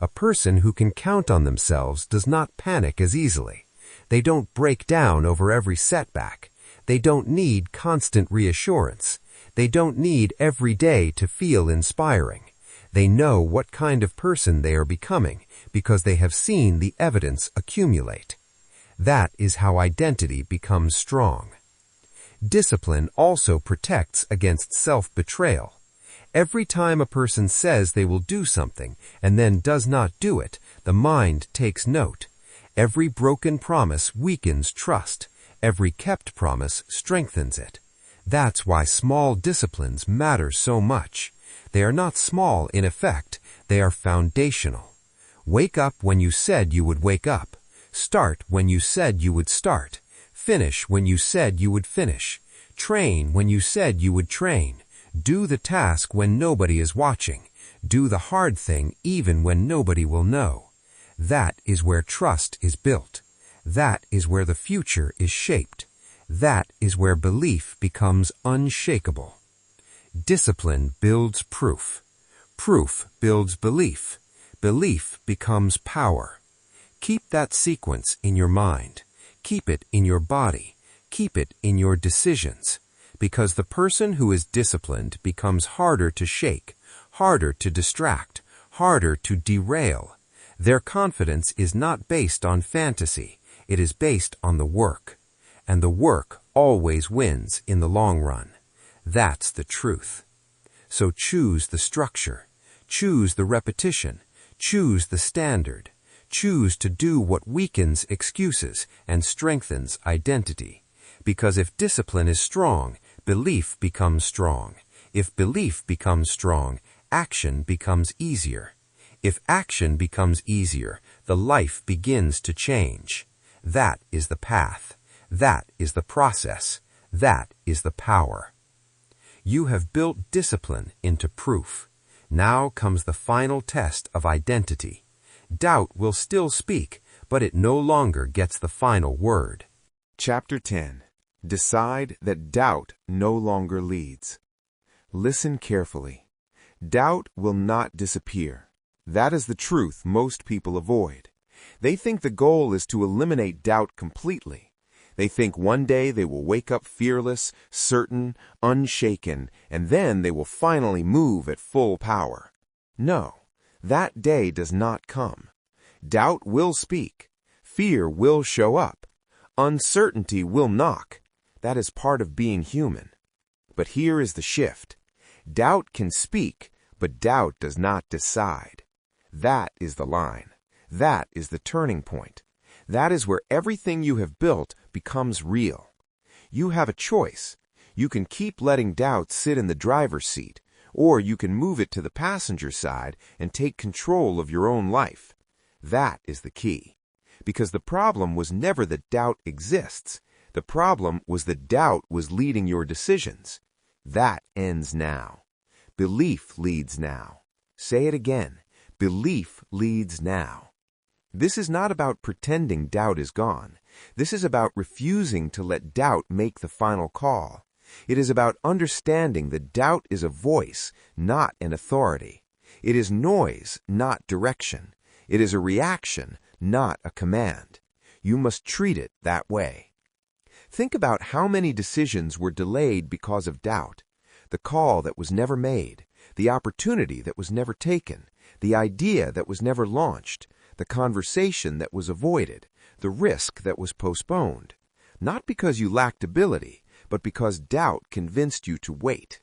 A person who can count on themselves does not panic as easily. They don't break down over every setback. They don't need constant reassurance. They don't need every day to feel inspiring. They know what kind of person they are becoming because they have seen the evidence accumulate. That is how identity becomes strong. Discipline also protects against self-betrayal. Every time a person says they will do something and then does not do it, the mind takes note. Every broken promise weakens trust. Every kept promise strengthens it. That's why small disciplines matter so much. They are not small in effect, they are foundational. Wake up when you said you would wake up. Start when you said you would start. Finish when you said you would finish. Train when you said you would train. Do the task when nobody is watching. Do the hard thing even when nobody will know. That is where trust is built. That is where the future is shaped. That is where belief becomes unshakable. Discipline builds proof. Proof builds belief. Belief becomes power. Keep that sequence in your mind. Keep it in your body. Keep it in your decisions. Because the person who is disciplined becomes harder to shake, harder to distract, harder to derail. Their confidence is not based on fantasy. It is based on the work. And the work always wins in the long run. That's the truth. So choose the structure. Choose the repetition. Choose the standard. Choose to do what weakens excuses and strengthens identity. Because if discipline is strong, belief becomes strong. If belief becomes strong, action becomes easier. If action becomes easier, the life begins to change. That is the path. That is the process. That is the power. You have built discipline into proof. Now comes the final test of identity. Doubt will still speak, but it no longer gets the final word. Chapter 10. Decide that doubt no longer leads. Listen carefully. Doubt will not disappear. That is the truth most people avoid. They think the goal is to eliminate doubt completely. They think one day they will wake up fearless, certain, unshaken, and then they will finally move at full power. No, that day does not come. Doubt will speak. Fear will show up. Uncertainty will knock. That is part of being human. But here is the shift. Doubt can speak, but doubt does not decide. That is the line. That is the turning point. That is where everything you have built becomes real. You have a choice. You can keep letting doubt sit in the driver's seat, or you can move it to the passenger side and take control of your own life. That is the key. Because the problem was never that doubt exists. The problem was that doubt was leading your decisions. That ends now. Belief leads now. Say it again. Belief leads now. This is not about pretending doubt is gone. This is about refusing to let doubt make the final call. It is about understanding that doubt is a voice, not an authority. It is noise, not direction. It is a reaction, not a command. You must treat it that way. Think about how many decisions were delayed because of doubt. The call that was never made, the opportunity that was never taken, the idea that was never launched, the conversation that was avoided, the risk that was postponed. Not because you lacked ability, but because doubt convinced you to wait.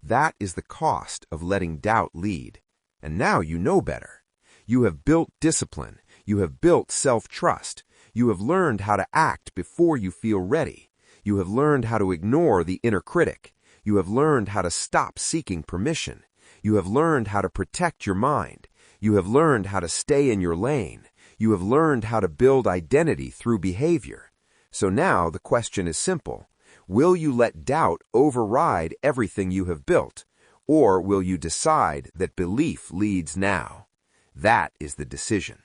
That is the cost of letting doubt lead. And now you know better. You have built discipline. You have built self-trust. You have learned how to act before you feel ready. You have learned how to ignore the inner critic. You have learned how to stop seeking permission. You have learned how to protect your mind. You have learned how to stay in your lane. You have learned how to build identity through behavior. So now the question is simple. Will you let doubt override everything you have built, or will you decide that belief leads now? That is the decision.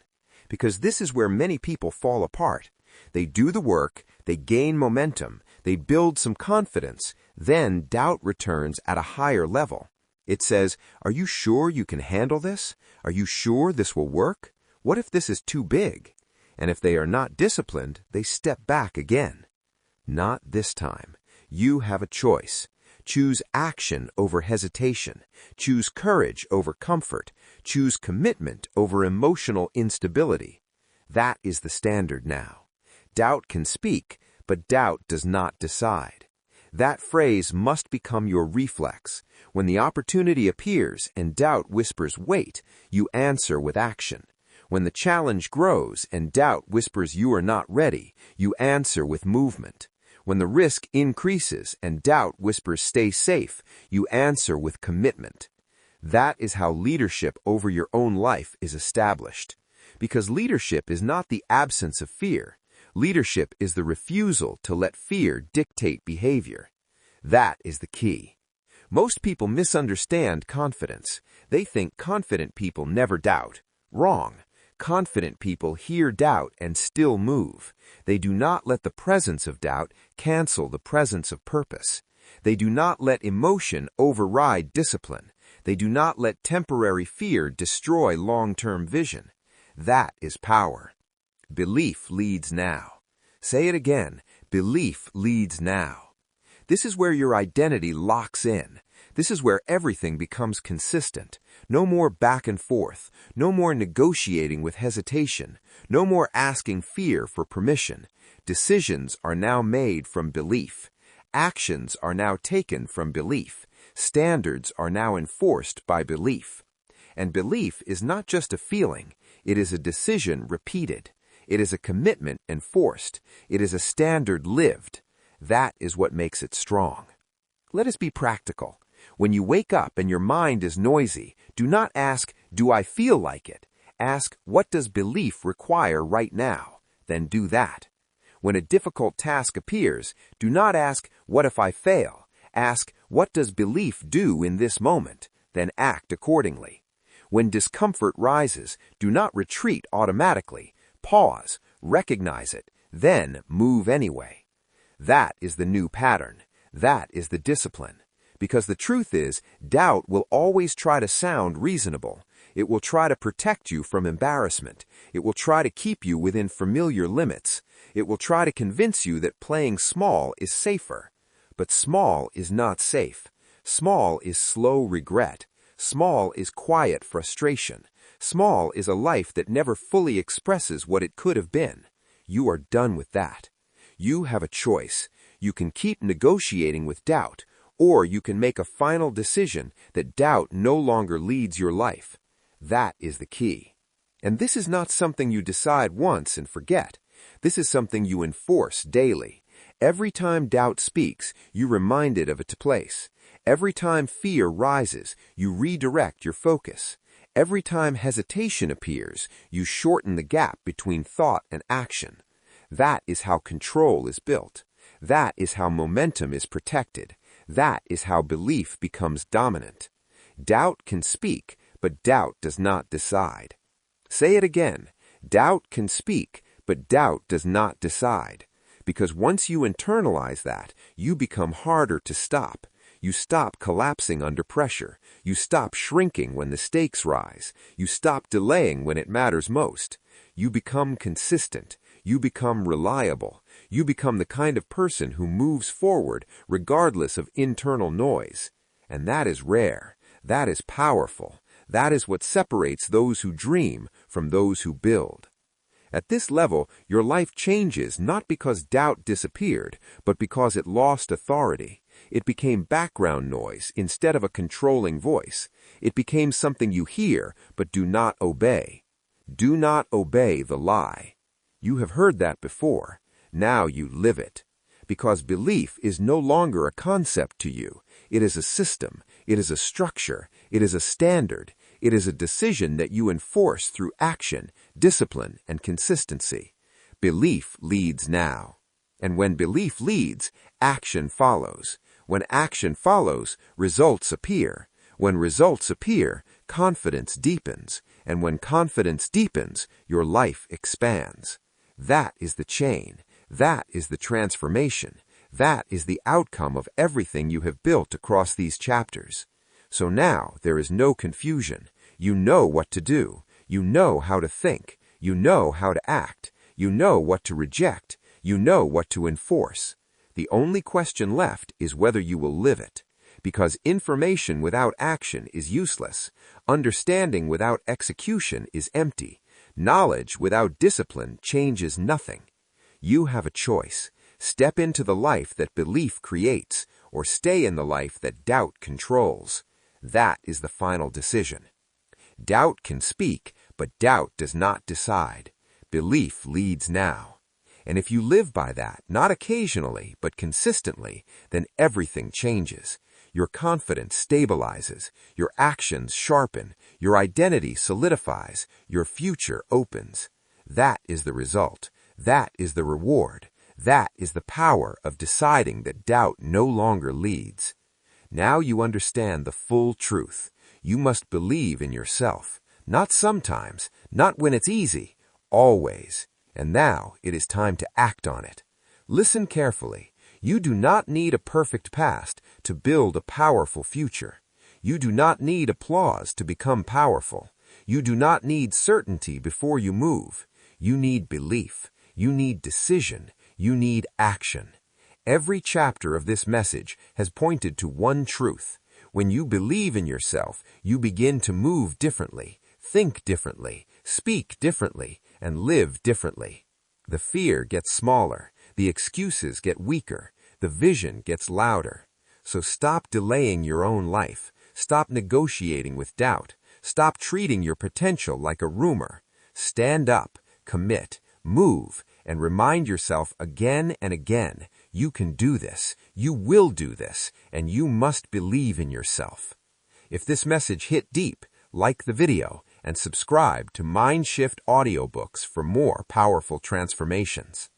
Because this is where many people fall apart. They do the work, they gain momentum, they build some confidence, then doubt returns at a higher level. It says, "Are you sure you can handle this? Are you sure this will work? What if this is too big?" And if they are not disciplined, they step back again. Not this time. You have a choice. Choose action over hesitation. Choose courage over comfort. Choose commitment over emotional instability. That is the standard now. Doubt can speak, but doubt does not decide. That phrase must become your reflex. When the opportunity appears and doubt whispers wait, you answer with action. When the challenge grows and doubt whispers you are not ready, you answer with movement. When the risk increases and doubt whispers stay safe, you answer with commitment. That is how leadership over your own life is established. Because leadership is not the absence of fear. Leadership is the refusal to let fear dictate behavior. That is the key. Most people misunderstand confidence. They think confident people never doubt. Wrong. Confident people hear doubt and still move. They do not let the presence of doubt cancel the presence of purpose. They do not let emotion override discipline. They do not let temporary fear destroy long-term vision. That is power. Belief leads now. Say it again. Belief leads now. This is where your identity locks in. This is where everything becomes consistent. No more back and forth. No more negotiating with hesitation. No more asking fear for permission. Decisions are now made from belief. Actions are now taken from belief. Standards are now enforced by belief. And belief is not just a feeling. It is a decision repeated. It is a commitment enforced. It is a standard lived. That is what makes it strong. Let us be practical. When you wake up and your mind is noisy, do not ask, "Do I feel like it?" Ask, "What does belief require right now?" Then do that. When a difficult task appears, do not ask, "What if I fail?" Ask, "What does belief do in this moment?" Then act accordingly. When discomfort rises, do not retreat automatically. Pause, recognize it, then move anyway. That is the new pattern. That is the discipline. Because the truth is, doubt will always try to sound reasonable. It will try to protect you from embarrassment. It will try to keep you within familiar limits. It will try to convince you that playing small is safer. But small is not safe. Small is slow regret. Small is quiet frustration. Small is a life that never fully expresses what it could have been. You are done with that. You have a choice. You can keep negotiating with doubt, or you can make a final decision that doubt no longer leads your life. That is the key. And this is not something you decide once and forget. This is something you enforce daily. Every time doubt speaks, you remind it of its place. Every time fear rises, you redirect your focus. Every time hesitation appears, you shorten the gap between thought and action. That is how control is built. That is how momentum is protected. That is how belief becomes dominant. Doubt can speak, but doubt does not decide. Say it again. Doubt can speak, but doubt does not decide. Because once you internalize that, you become harder to stop. You stop collapsing under pressure. You stop shrinking when the stakes rise. You stop delaying when it matters most. You become consistent. You become reliable. You become the kind of person who moves forward regardless of internal noise. And that is rare. That is powerful. That is what separates those who dream from those who build. At this level, your life changes not because doubt disappeared, but because it lost authority. It became background noise instead of a controlling voice. It became something you hear but do not obey. Do not obey the lie. You have heard that before. Now you live it. Because belief is no longer a concept to you. It is a system. It is a structure. It is a standard. It is a decision that you enforce through action, discipline, and consistency. Belief leads now. And when belief leads, action follows. When action follows, results appear. When results appear, confidence deepens. And when confidence deepens, your life expands. That is the chain. That is the transformation. That is the outcome of everything you have built across these chapters. So now there is no confusion. You know what to do. You know how to think. You know how to act. You know what to reject. You know what to enforce. The only question left is whether you will live it. Because information without action is useless. Understanding without execution is empty. Knowledge without discipline changes nothing. You have a choice. Step into the life that belief creates, or stay in the life that doubt controls. That is the final decision. Doubt can speak, but doubt does not decide. Belief leads now. And if you live by that, not occasionally, but consistently, then everything changes. Your confidence stabilizes, your actions sharpen, your identity solidifies, your future opens. That is the result. That is the reward. That is the power of deciding that doubt no longer leads. Now you understand the full truth. You must believe in yourself. Not sometimes, not when it's easy, always. And now it is time to act on it. Listen carefully. You do not need a perfect past to build a powerful future. You do not need applause to become powerful. You do not need certainty before you move. You need belief. You need decision. You need action. Every chapter of this message has pointed to one truth. When you believe in yourself, you begin to move differently, think differently, speak differently, and live differently. The fear gets smaller. The excuses get weaker. The vision gets louder. So stop delaying your own life. Stop negotiating with doubt. Stop treating your potential like a rumor. Stand up, commit, move, and remind yourself again and again, you can do this, you will do this, and you must believe in yourself. If this message hit deep, like the video and subscribe to Mind Shift audiobooks for more powerful transformations.